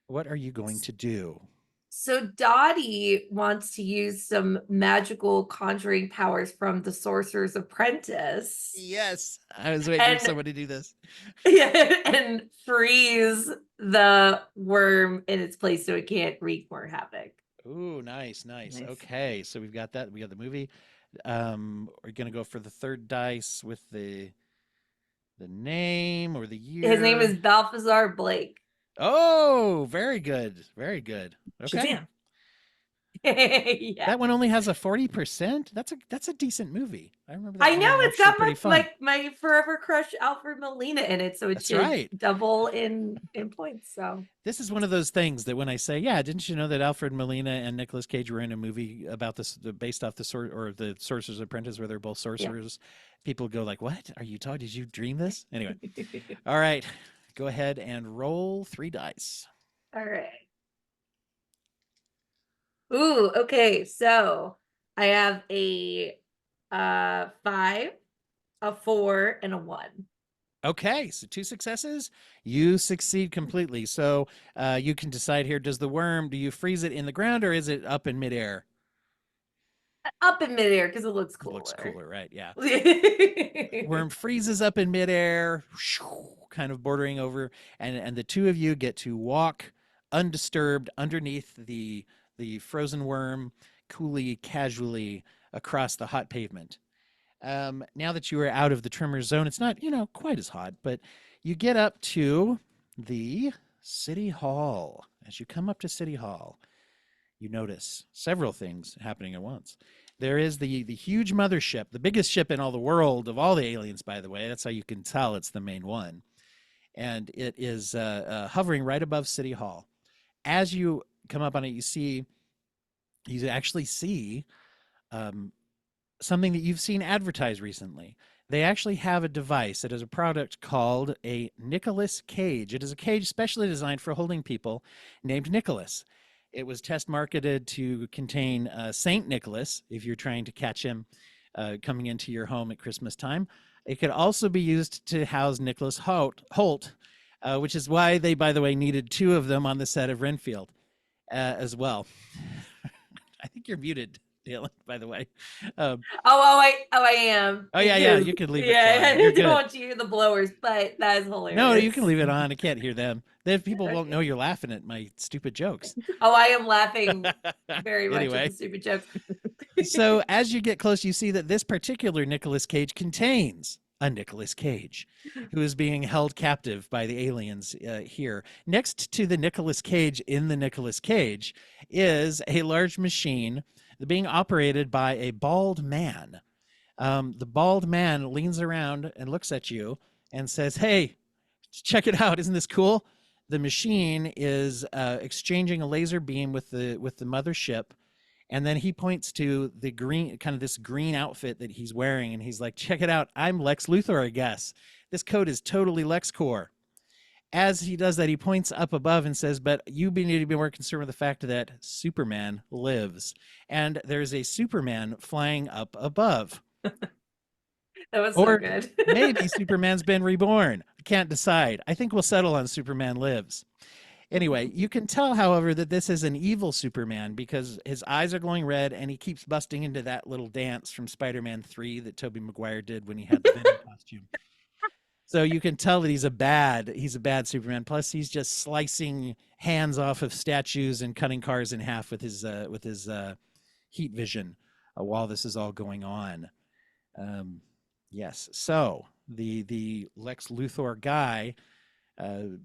S1: What are you going to do?
S2: So Dottie wants to use some magical conjuring powers from the Sorcerer's Apprentice.
S1: Yes, I was waiting for someone to do this.
S2: And freeze the worm in its place so it can't wreak more havoc.
S1: Ooh, nice. Okay, so we've got that. We got the movie. We're gonna go for the third dice with the name or the year.
S2: His name is Balthazar Blake.
S1: Oh, very good. Okay.
S3: Shazam.
S2: Yeah.
S1: That one only has a 40%. That's a decent movie. I remember that.
S2: I know
S1: being
S2: it's got
S1: pretty fun.
S2: my forever crush Alfred Molina in it, so it
S1: That's
S2: should
S1: right.
S2: double in points. So
S1: This is one of those things that when I say, yeah, didn't you know that Alfred Molina and Nicolas Cage were in a movie about this, based off the Sorcerer's Apprentice, where they're both sorcerers? Yeah. People go like, "What are you talking? Did you dream this?" Anyway, all right, go ahead and roll 3 dice.
S2: all right. Ooh, okay. So I have a 5, a 4, and a 1.
S1: Okay, so 2 successes. You succeed completely. So you can decide here: does the worm? Do you freeze it in the ground or is it up in midair?
S2: Up in midair because it looks cooler.
S1: It looks cooler, right? Yeah. Worm freezes up in midair, kind of bordering over, and the two of you get to walk undisturbed underneath the frozen worm, coolly, casually across the hot pavement. Now that you are out of the tremor zone, it's not, quite as hot, but you get up to the City Hall. As you come up to City Hall, you notice several things happening at once. There is the huge mothership, the biggest ship in all the world of all the aliens, by the way. That's how you can tell it's the main one. And it is hovering right above City Hall. As you come up on it, you actually see something that you've seen advertised recently. They actually have a device that is a product called a Nicolas cage. It is a cage specially designed for holding people named Nicolas. It was test marketed to contain Saint Nicholas, if you're trying to catch him coming into your home at Christmas time. It could also be used to house Nicholas Holt, which is why they, by the way, needed 2 of them on the set of Renfield as well. I think you're muted, Dylan, by the way.
S2: I am.
S1: Oh, yeah, you can leave it
S2: Yeah,
S1: on. You're
S2: I
S1: good.
S2: don't want you to hear the blowers, but that is hilarious.
S1: No, you can leave it on. I can't hear them. Then people won't know you're laughing at my stupid jokes.
S2: I am laughing very much
S1: Anyway.
S2: at the stupid jokes.
S1: So as you get close, you see that this particular Nicolas Cage contains a Nicolas Cage who is being held captive by the aliens here. Next to the Nicolas Cage in the Nicolas Cage is a large machine being operated by a bald man. The bald man leans around and looks at you and says, "Hey, check it out. Isn't this cool?" The machine is exchanging a laser beam with the mothership. And then he points to the green, kind of this green outfit that he's wearing. And he's like, "Check it out. I'm Lex Luthor, I guess. This coat is totally LexCorp." As he does that, he points up above and says, "But you need to be more concerned with the fact that Superman lives." And there's a Superman flying up above.
S2: That was so good.
S1: Maybe Superman's been reborn. I can't decide. I think we'll settle on Superman lives. Anyway, you can tell, however, that this is an evil Superman because his eyes are glowing red and he keeps busting into that little dance from Spider-Man 3 that Tobey Maguire did when he had the Venom costume. So you can tell that he's a bad Superman. Plus, he's just slicing hands off of statues and cutting cars in half with his heat vision while this is all going on. Um, yes. So the Lex Luthor guy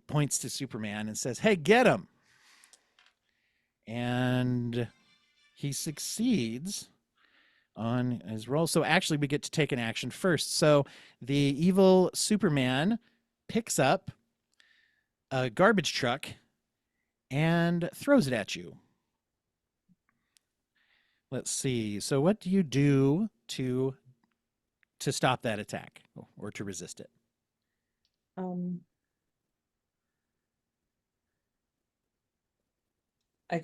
S1: points to Superman and says, "Hey, get him!" And he succeeds on his roll. So actually, we get to take an action first. So the evil Superman picks up a garbage truck and throws it at you. Let's see. So what do you do to stop that attack or to resist it?
S3: Um, I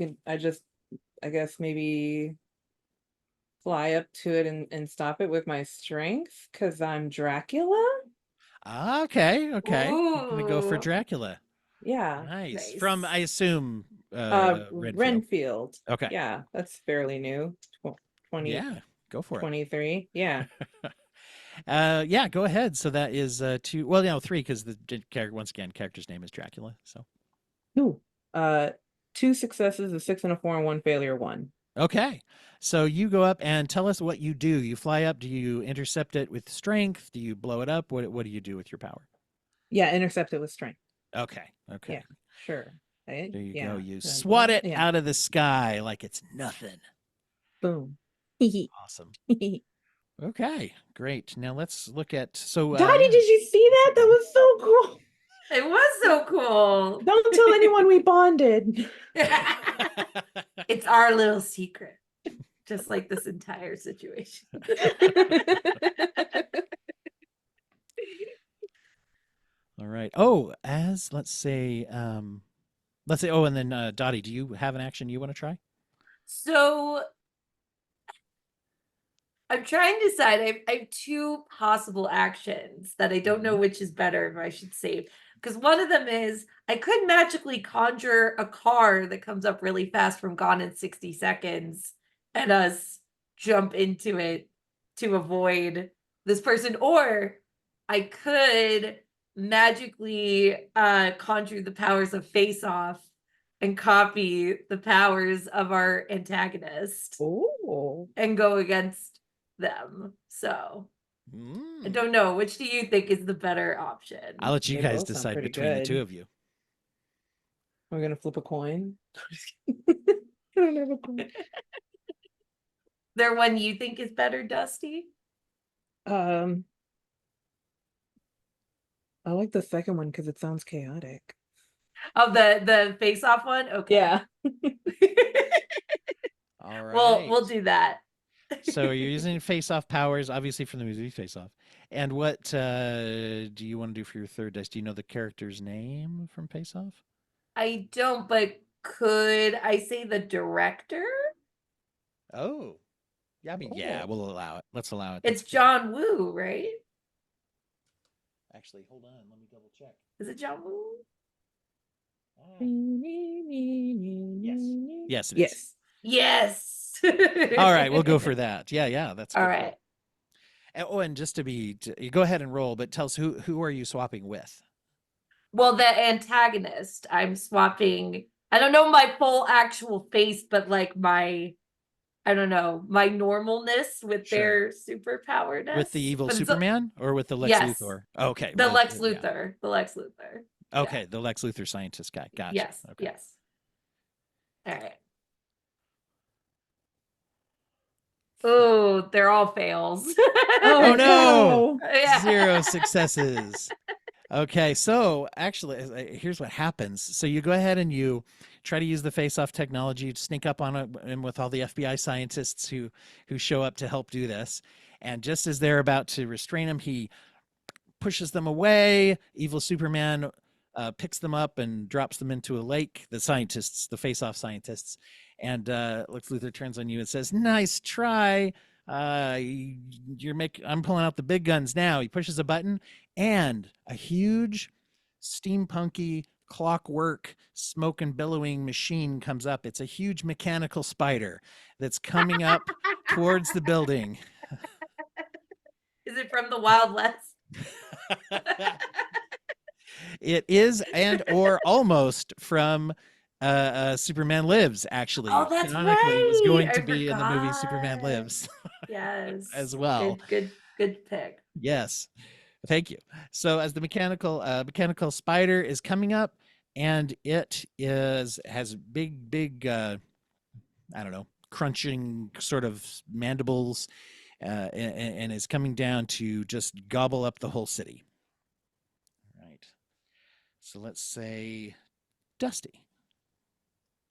S3: guess maybe fly up to it and stop it with my strength because I'm Dracula.
S1: Okay, okay. You're gonna go for
S2: Ooh,
S1: Dracula.
S3: Yeah.
S1: Nice. From I
S2: nice.
S1: assume Renfield.
S3: Renfield.
S1: Okay.
S3: Yeah, that's fairly new. 20,
S1: Yeah, go for it.
S3: 23. Yeah.
S1: Yeah, go ahead. So that is two. Well, no, three because the character once again character's name is Dracula. So
S3: Ooh. Uh, two successes, a 6 and a 4, and one failure, one.
S1: okay. So you go up and tell us what you do. You fly up. Do you intercept it with strength? Do you blow it up? What do you do with your power?
S3: Yeah, intercepted with strength.
S1: Okay. Okay.
S3: Yeah, sure.
S1: There you go.
S3: Yeah.
S1: You
S3: Did I
S1: swat
S3: blow it?
S1: it
S3: Yeah.
S1: out of the sky like it's nothing.
S3: Boom.
S1: Awesome.
S3: Daddy,
S1: Okay, great. Now let's look at so
S3: did you see that? That was so cool.
S2: It was so cool.
S3: Don't tell anyone we bonded.
S2: It's our little secret, just like this entire situation.
S1: All right. Oh, as let's say oh, and then Dottie, do you have an action you want to try?
S2: So I'm trying to decide. I have two possible actions that I don't know
S1: Mhm.
S2: which is better if I should save. Because one of them is I could magically conjure a car that comes up really fast from Gone in 60 Seconds and us jump into it to avoid this person. Or I could magically conjure the powers of Face Off and copy the powers of our antagonist
S3: Oh.
S2: and go against them. So I
S1: Mm.
S2: don't know. Which do you think is the better
S1: I'll
S2: option?
S1: let you
S3: They
S1: guys
S3: both sound
S1: decide
S3: pretty
S1: between the two
S3: good.
S1: of you.
S3: We're gonna flip a coin. I don't have a coin.
S2: There one you think is better, Dusty?
S3: Um, I like the second one because it sounds chaotic.
S2: Oh, the face off one? Okay.
S3: Yeah.
S1: All
S2: Well,
S1: right.
S2: we'll do that.
S1: So you're using face-off powers, obviously from the movie Face Off. And what do you want to do for your third dice? Do you know the character's name from Face Off?
S2: I don't, but could I say the director?
S1: Oh, yeah. I mean, yeah,
S3: Oh.
S1: we'll allow it. Let's allow it.
S2: It's
S1: That's good.
S2: John Woo, right?
S1: Actually, hold on. Let me double check.
S2: Is it John Woo?
S1: Yes. Yes, it is.
S3: Yes.
S2: Yes.
S1: All right, we'll go for that. Yeah, yeah, that's a
S2: All
S1: good
S2: right.
S1: call. Oh, and just to be, you go ahead and roll, but tell us who are you swapping with?
S2: Well, the antagonist, I'm swapping. I don't know my full actual face, but like I don't know, my normalness with
S1: Sure.
S2: their superpowerness.
S1: With the evil
S2: But it's
S1: Superman or with the Lex
S2: yes,
S1: Luthor? Okay,
S2: the
S1: well,
S2: Lex
S1: yeah.
S2: Luthor, the Lex Luthor. Yeah.
S1: Okay, the Lex Luthor scientist guy. Gotcha.
S2: Yes,
S1: Okay.
S2: yes. All right. Oh, they're all fails.
S1: Oh no!
S2: Yeah.
S1: 0 successes. Okay, so actually, here's what happens. So you go ahead and you try to use the face-off technology to sneak up on him with all the FBI scientists who show up to help do this. And just as they're about to restrain him, he pushes them away. Evil Superman picks them up and drops them into a lake. The scientists, the face-off scientists, and Lex Luthor turns on you and says, "Nice try. I'm pulling out the big guns now." He pushes a button, and a huge, steampunky, clockwork, smoke and billowing machine comes up. It's a huge mechanical spider that's coming up towards the building.
S2: Is it from the Wild West?
S1: It is and or almost from Superman Lives, actually.
S2: Oh, that's
S1: Canonically, it was
S2: right.
S1: going
S2: I
S1: to be in the movie Superman
S2: forgot.
S1: Lives.
S2: Yes.
S1: as well.
S2: Good pick.
S1: Yes. Thank you. So as the mechanical spider is coming up, and it has big I don't know, crunching sort of mandibles, and is coming down to just gobble up the whole city. Right. So let's say Dusty.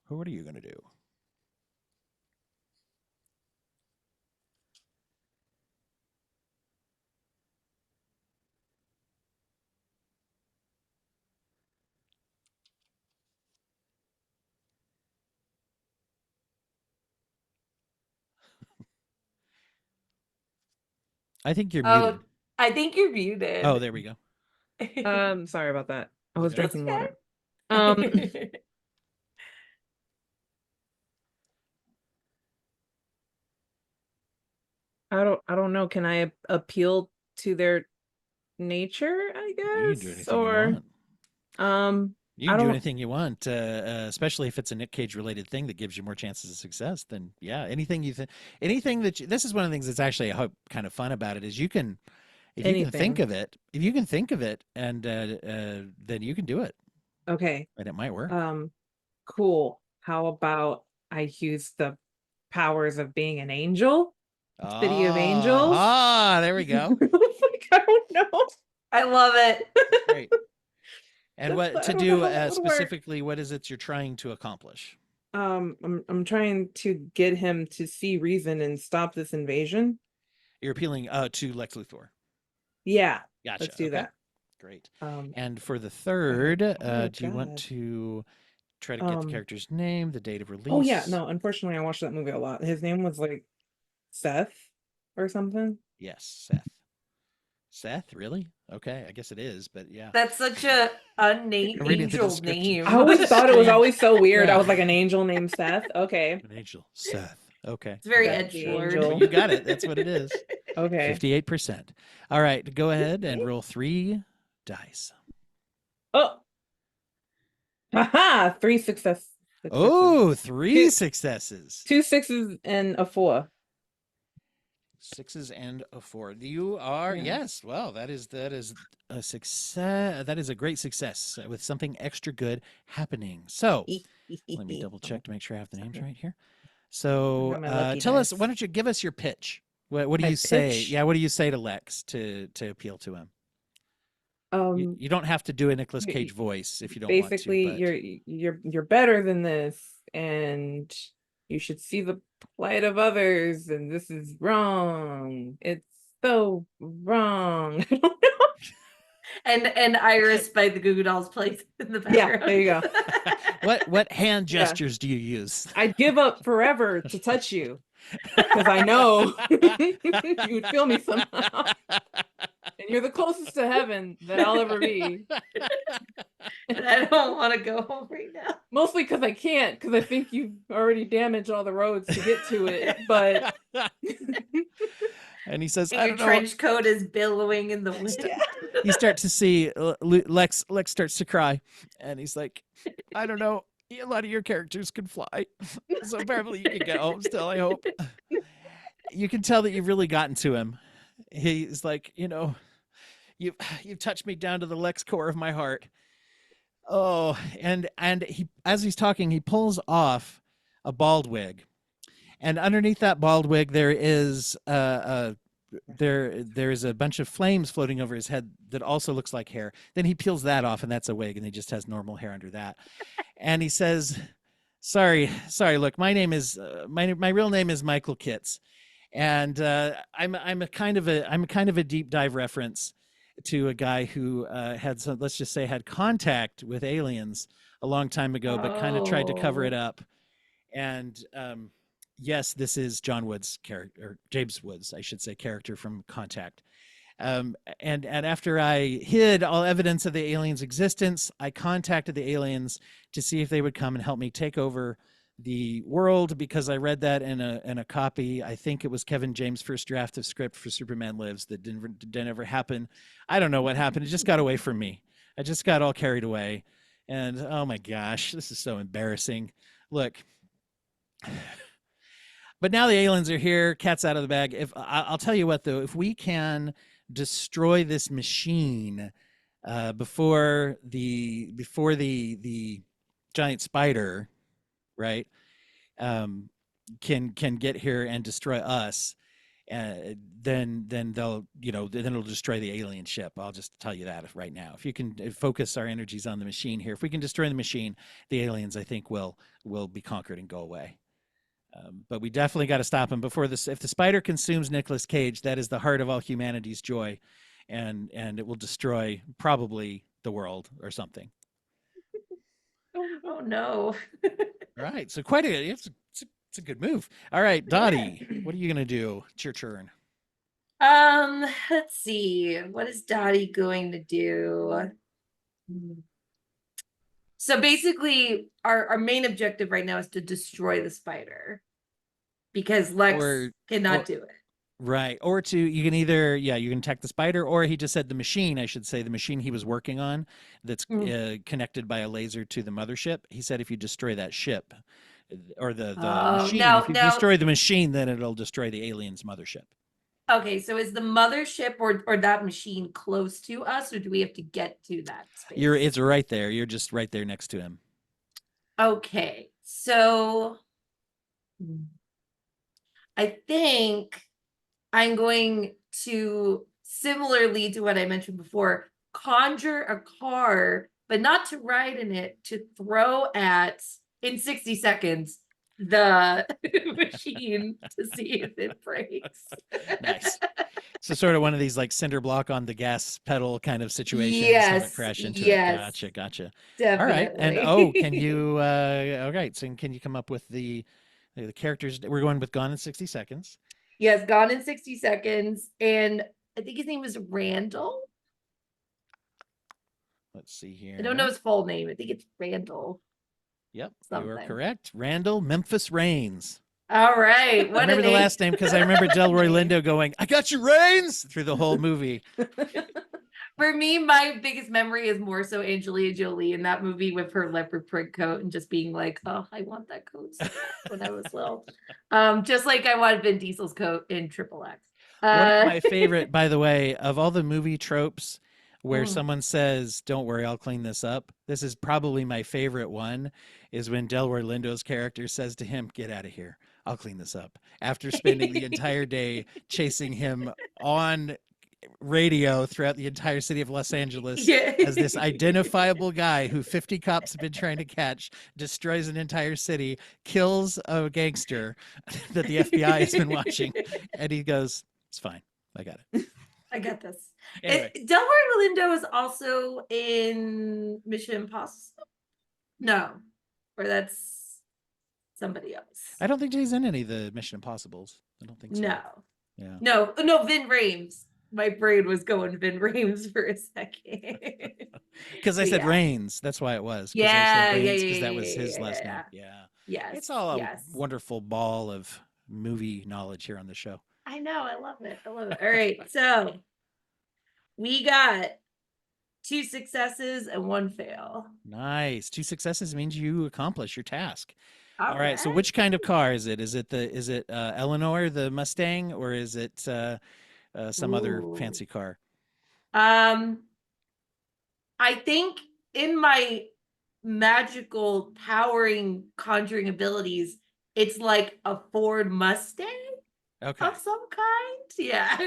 S1: What are you going to do? I think you're
S2: Oh,
S1: muted.
S2: I think you're
S1: Oh,
S2: muted.
S1: there we go.
S3: Sorry about that. I was
S1: Okay.
S2: That's
S3: drinking water. Um,
S2: okay.
S3: I don't know. Can I appeal to their nature, I
S1: You can do
S3: guess?
S1: anything you
S3: Or
S1: want. You
S3: I
S1: can do
S3: don't
S1: anything you want, especially if it's a Nick Cage related thing that gives you more chances of success. Then yeah, anything you think, anything that this is one of the things that's actually I hope kind of fun about it is you can, if you can think
S3: anything.
S1: of it, if you can think of it, and then you can do it,
S3: Okay.
S1: and it might work.
S3: Cool. How about I use the powers of being an angel? City of Angels?
S1: There we go.
S3: Like, I don't know.
S2: I love it.
S1: Great. And what
S3: I
S1: to
S3: don't know
S1: do
S3: how that would work.
S1: specifically? What is it you're trying to accomplish?
S3: I'm trying to get him to see reason and stop this invasion.
S1: You're appealing to Lex Luthor.
S3: Yeah,
S1: Gotcha.
S3: let's do
S1: Okay.
S3: that.
S1: Great.
S3: Um,
S1: And for the
S3: oh,
S1: third,
S3: oh
S1: do you want
S3: God.
S1: to try to get the character's name, the date of
S3: Oh yeah,
S1: release?
S3: no, unfortunately I watched that movie a lot. His name was like Seth or something.
S1: Yes, Seth. Seth, really? Okay, I guess it is, but yeah.
S2: That's such a unnamed
S1: I'm reading the
S2: angel
S1: description.
S3: I
S2: name.
S3: always thought it was
S1: Strange.
S3: always so weird. I
S1: Yeah.
S3: was like an angel named Seth. Okay.
S1: An angel. Seth. Okay.
S2: It's very
S3: Seth the
S2: edgelord.
S1: But
S3: angel.
S1: you got it. That's what it is.
S3: Okay.
S1: 58%. All right, go ahead and roll 3 dice.
S3: Oh. Haha, three successes.
S1: Oh, 3
S3: Two-
S1: successes.
S3: 2 6s and a 4.
S1: 6s and a 4. You are,
S3: Yeah.
S1: yes. Well, that is a success. That is a great success with something extra good happening. So let me double check to make sure I have the names right here. So
S3: got my lucky
S1: tell us,
S3: dice.
S1: why don't you give us your pitch? What do
S3: My
S1: you say?
S3: pitch?
S1: Yeah, what do you say to Lex to appeal to him? You don't have to do a Nicolas
S3: y-
S1: Cage voice if you don't want to,
S3: basically
S1: but
S3: you're better than this, and you should see the plight of others, and this is wrong. It's so wrong. I don't know.
S2: And Iris by the Goo Goo Dolls plays in the
S3: Yeah,
S2: background.
S3: there you go.
S1: what hand
S3: Yeah.
S1: gestures do you use?
S3: I'd give up forever to touch you because I know you would feel me somehow. And you're the closest to heaven that I'll ever be.
S2: And I don't want to go home right now.
S3: Mostly because I can't, because I think you've already damaged all the roads to get to it. But
S1: and he says,
S2: And
S1: I
S2: your
S1: don't know.
S2: trench coat is billowing in the wind.
S3: yeah.
S1: You start to see Lex starts to cry, and he's like, I don't know. A lot of your characters can fly, so apparently you can get home still. I hope. You can tell that you've really gotten to him. He's like, you've touched me down to the Lex core of my heart. Oh, and he, as he's talking, he pulls off a bald wig, and underneath that bald wig there is there's a bunch of flames floating over his head that also looks like hair. Then he peels that off, and that's a wig, and he just has normal hair under that. And he says, "Sorry, look, my name is my real name is Michael Kitts, and I'm a kind of a deep dive reference to a guy who had some, let's just say, had contact with aliens a long time ago, but kind of tried to cover it up. And yes, this is John Wood's character, or James Woods, I should say, character from Contact. And after I hid all evidence of the aliens' existence, I contacted the aliens to see if they would come and help me take over the world, because I read that in a copy. I think it was Kevin James' first draft of script for Superman Lives that didn't ever happen. I don't know what happened. It just got away from me. I just got all carried away. And oh my gosh, this is so embarrassing. Look, But now the aliens are here, cat's out of the bag. If I'll tell you what though, if we can destroy this machine before the giant spider, right, um, can get here and destroy us, then they'll then it'll destroy the alien ship. I'll just tell you that right now. If you can focus our energies on the machine here, if we can destroy the machine, the aliens I think will be conquered and go away. But we definitely got to stop him before this. If the spider consumes Nicolas Cage, that is the heart of all humanity's joy, and it will destroy probably the world or something.
S2: Oh no.
S1: All right, so quite a it's a good move. All right, Dottie, what are you gonna do? It's your turn.
S2: Let's see. What is Dottie going to do? So basically, our main objective right now is to destroy the spider because Lex
S1: Or
S2: cannot do it.
S1: right, or to you can either you can attack the spider, or he just said the machine. I should say the machine he was working on that's connected by a laser to the mothership. He said if you destroy that ship or the
S2: Oh,
S1: machine, if
S2: no,
S1: you
S2: no.
S1: destroy the machine, then it'll destroy the alien's mothership.
S2: Okay, so is the mothership or that machine close to us, or do we have to get to that space?
S1: It's right there. You're just right there next to him.
S2: Okay, so I think I'm going to, similarly to what I mentioned before, conjure a car, but not to ride in it, to throw at, in 60 seconds, the machine to see if it breaks.
S1: Nice. So sort of one of these like cinder block on the gas pedal kind of situations. Have it
S2: Yes,
S1: crash into it.
S2: yes,
S1: Gotcha. All right. And
S2: definitely.
S1: can you okay, so can you come up with the characters? We're going with Gone in 60 Seconds.
S2: Yes, Gone in 60 Seconds. And I think his name was Randall.
S1: Let's see here.
S2: I don't know his full name. I think it's Randall.
S1: Yep,
S2: something.
S1: you are correct. Randall Memphis Reigns.
S2: All right.
S1: I
S2: What
S1: remember
S2: a
S1: the
S2: name.
S1: last name because I remember Delroy Lindo going, "I got you, Reigns," through the whole movie.
S2: For me, my biggest memory is more so Angelina Jolie in that movie with her leopard print coat and just being like, "Oh, I want that coat so bad," when I was little. Just like I wanted Vin Diesel's coat in Triple X.
S1: One of my favorite, by the way, of all the movie tropes where
S2: Mm.
S1: someone says, "Don't worry, I'll clean this up." This is probably my favorite one. Is when Delroy Lindo's character says to him, "Get out of here. I'll clean this up." After spending the entire day chasing him on radio throughout the entire city of Los Angeles
S2: Yeah.
S1: as this identifiable guy who 50 cops have been trying to catch, destroys an entire city, kills a gangster that the FBI has been watching, and he goes, "It's fine. I got it."
S2: I got this.
S1: Anyway.
S2: Delroy Lindo is also in Mission Impossible. No, or that's somebody else.
S1: I don't think he's in any of the Mission Impossibles. I don't think so.
S2: No.
S1: Yeah.
S2: No, Vin Rames. My brain was going Vin Rames for a second.
S1: Because I said Reigns. That's why it was.
S2: Yeah,
S1: because that was his last name. Yeah.
S2: Yes.
S1: It's all a wonderful ball of movie knowledge here on the show.
S2: I know. I love it. All right. So we got 2 successes and 1 fail.
S1: Nice. 2 successes means you accomplish your task.
S2: All
S1: right. So which kind of car is it? Is it Eleanor the Mustang, or is it some other fancy car?
S2: I think in my magical powering conjuring abilities, it's like a Ford Mustang of some kind. Yeah.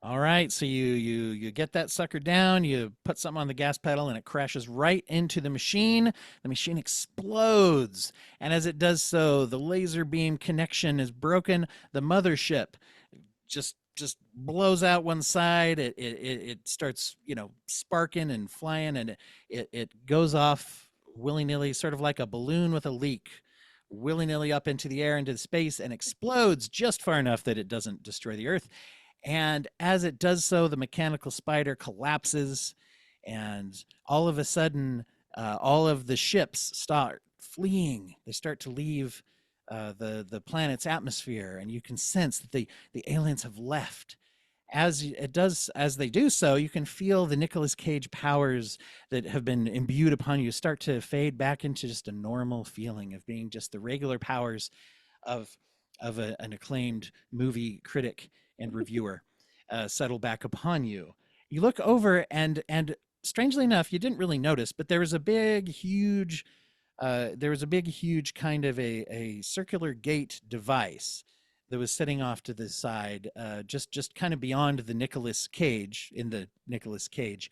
S1: All right. So you get that sucker down, you put something on the gas pedal, and it crashes right into the machine. The machine explodes. And as it does so, the laser beam connection is broken. The mothership just blows out one side. It starts, sparking and flying, and it goes off willy-nilly, sort of like a balloon with a leak, willy-nilly up into the air, into space, and explodes just far enough that it doesn't destroy the Earth. And as it does so, the mechanical spider collapses, and all of a sudden, all of the ships start fleeing. They start to leave the planet's atmosphere, and you can sense that the aliens have left. As they do so, you can feel the Nicolas Cage powers that have been imbued upon you start to fade back into just a normal feeling of being just the regular powers of of an acclaimed movie critic and reviewer settle back upon you. You look over, and strangely enough, you didn't really notice, but there was a big, huge kind of a circular gate device that was sitting off to the side, just kind of beyond the Nicolas Cage in the Nicolas Cage,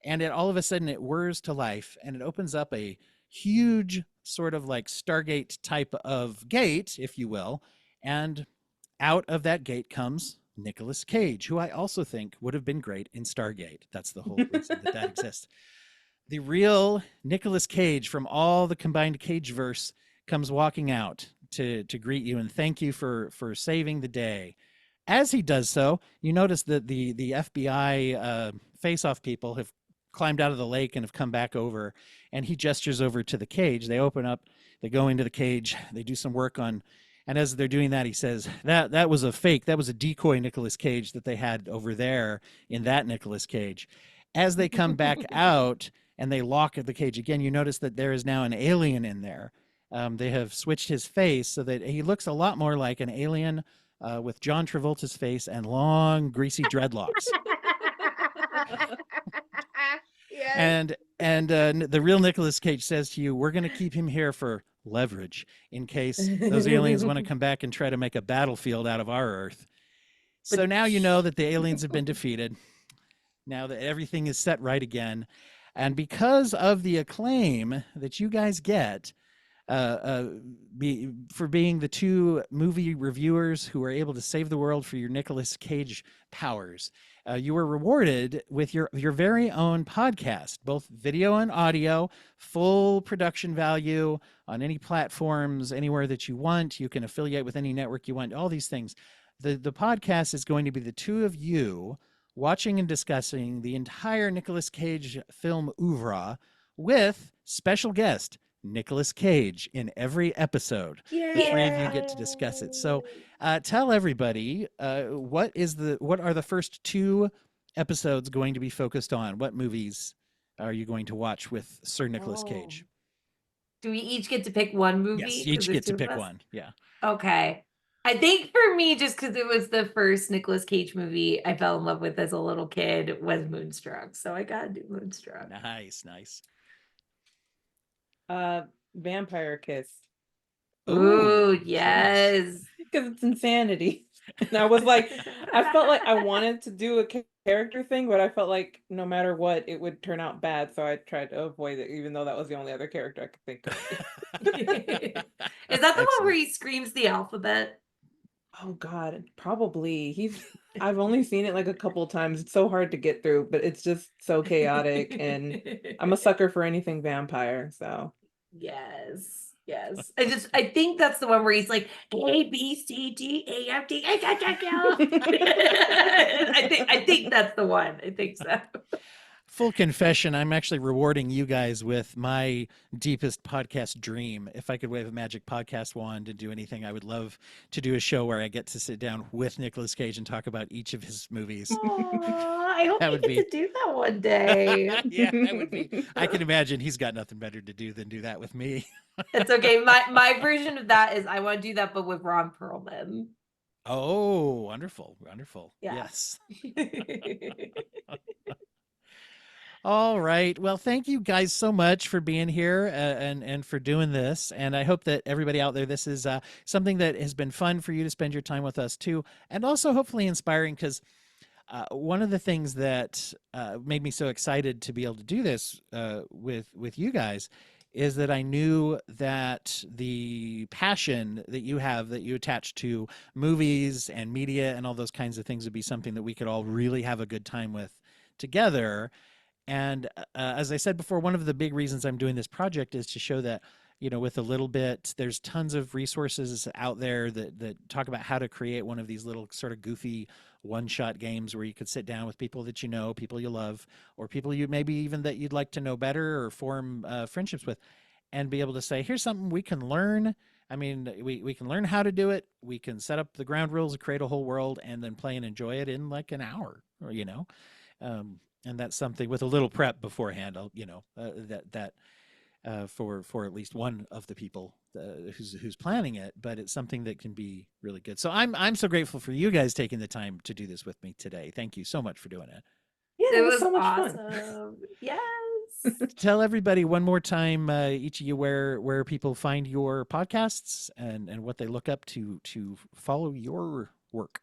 S1: and it all of a sudden it whirs to life and it opens up a huge sort of like Stargate type of gate, if you will, and out of that gate comes Nicolas Cage, who I also think would have been great in Stargate. That's the whole reason that that exists. The real Nicolas Cage from all the combined Cage verse comes walking out to greet you and thank you for saving the day. As he does so, you notice that the FBI face-off people have climbed out of the lake and have come back over, and he gestures over to the cage. They open up, they go into the cage, they do some work on, and as they're doing that, he says that was a fake, that was a decoy Nicolas Cage that they had over there in that Nicolas Cage. As they come back out and they lock the cage again, you notice that there is now an alien in there. They have switched his face so that he looks a lot more like an alien with John Travolta's face and long, greasy dreadlocks.
S2: Yes.
S1: And the real Nicolas Cage says to you, "We're going to keep him here for leverage in case those aliens want to come back and try to make a battlefield out of our Earth." So
S2: But
S1: now you know that the aliens have been defeated. Now that everything is set right again, and because of the acclaim that you guys get, for being the two movie reviewers who were able to save the world for your Nicolas Cage powers. You were rewarded with your very own podcast, both video and audio, full production value on any platforms, anywhere that you want. You can affiliate with any network you want, all these things. The podcast is going to be the two of you watching and discussing the entire Nicolas Cage film oeuvre with special guest Nicolas Cage in every episode. The three of you get to discuss it. So tell everybody what are the first two episodes going to be focused on? What movies are you going to watch with Sir Nicolas Cage?
S2: Do we each get to pick one
S1: Yes,
S2: movie?
S1: you
S2: 'Cause
S1: each
S2: there's
S1: get to
S2: two of
S1: pick
S2: us?
S1: one. Yeah.
S2: Okay. I think for me, just because it was the first Nicolas Cage movie I fell in love with as a little kid, was Moonstruck. So I gotta do Moonstruck.
S1: Nice, nice.
S3: Vampire Kiss,
S2: Ooh,
S1: Oh, yes.
S2: yes.
S3: because it's insanity. And I was like, I felt like I wanted to do a character thing, but I felt like no matter what, it would turn out bad. So I tried to avoid it, even though that was the only other character I could think of.
S2: Is that the one where
S1: Excellent.
S2: he screams the alphabet?
S3: Oh God, probably. I've only seen it like a couple times. It's so hard to get through, but it's just so chaotic, and I'm a sucker for anything vampire, so.
S2: Yes, yes. I think that's the one where he's like A B C D E F G H I J K L. I think that's the one. I think so.
S1: Full confession, I'm actually rewarding you guys with my deepest podcast dream. If I could wave a magic podcast wand and do anything, I would love to do a show where I get to sit down with Nicolas Cage and talk about each of his movies.
S2: Aw, I hope
S1: That
S2: you
S1: would
S2: get to
S1: be,
S2: do that one day.
S1: yeah, that would be. I can imagine he's got nothing better to do than do that with me.
S2: It's okay. My version of that is I want to do that, but with Ron Perlman.
S1: Oh, wonderful, wonderful.
S2: Yeah.
S1: Yes. All right. Well, thank you guys so much for being here and for doing this. And I hope that everybody out there, this is something that has been fun for you to spend your time with us too, and also hopefully inspiring. Because one of the things that made me so excited to be able to do this with you guys is that I knew that the passion that you have, that you attach to movies and media and all those kinds of things, would be something that we could all really have a good time with together. And as I said before, one of the big reasons I'm doing this project is to show that, with a little bit, there's tons of resources out there that talk about how to create one of these little sort of goofy one-shot games where you could sit down with people that you know, people you love, or people you maybe even that you'd like to know better or form friendships with, and be able to say, here's something we can learn. I mean, we can learn how to do it. We can set up the ground rules, create a whole world, and then play and enjoy it in like an hour, or. And that's something with a little prep beforehand. That for at least one of the people who's planning it, but it's something that can be really good. So I'm so grateful for you guys taking the time to do this with me today. Thank you so much for doing it.
S3: Yeah,
S2: It
S3: it was
S2: was
S3: so much fun.
S2: awesome. Yes.
S1: Tell everybody one more time, each of you, where people find your podcasts and what they look up to follow your work.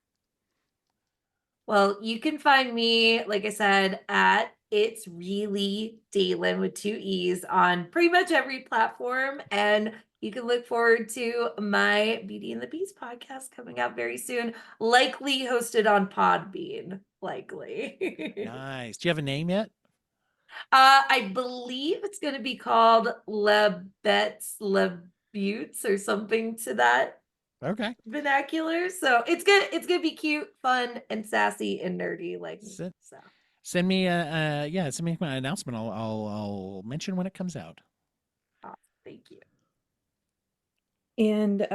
S2: Well, you can find me, like I said, at It's Really Dalen with two E's on pretty much every platform. And you can look forward to my Beauty and the Beast podcast coming out very soon, likely hosted on Podbean. Likely.
S1: Nice. Do you have a name yet?
S2: I believe it's going to be called Le Bets Le Buttes or something to that
S1: Okay.
S2: vernacular. So it's gonna be cute, fun, and sassy and nerdy like me.
S1: Send,
S2: So
S1: send me send me an announcement. I'll mention when it comes out.
S2: awesome. Thank you.
S3: And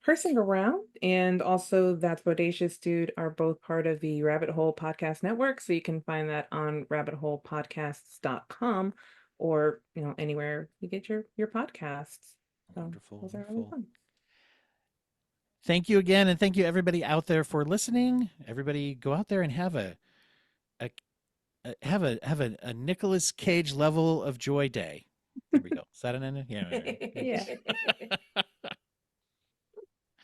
S3: Cursing Around and also That's Bodacious Dude are both part of the Rabbit Hole Podcast Network. So you can find that on rabbitholepodcasts.com or, anywhere you get your podcasts. So
S1: Wonderful,
S3: those are really
S1: wonderful.
S3: fun.
S1: Thank you again, and thank you everybody out there for listening. Everybody, go out there and have a a Nicolas Cage level of joy day. There we go. Is that an end? Yeah.
S3: Yeah.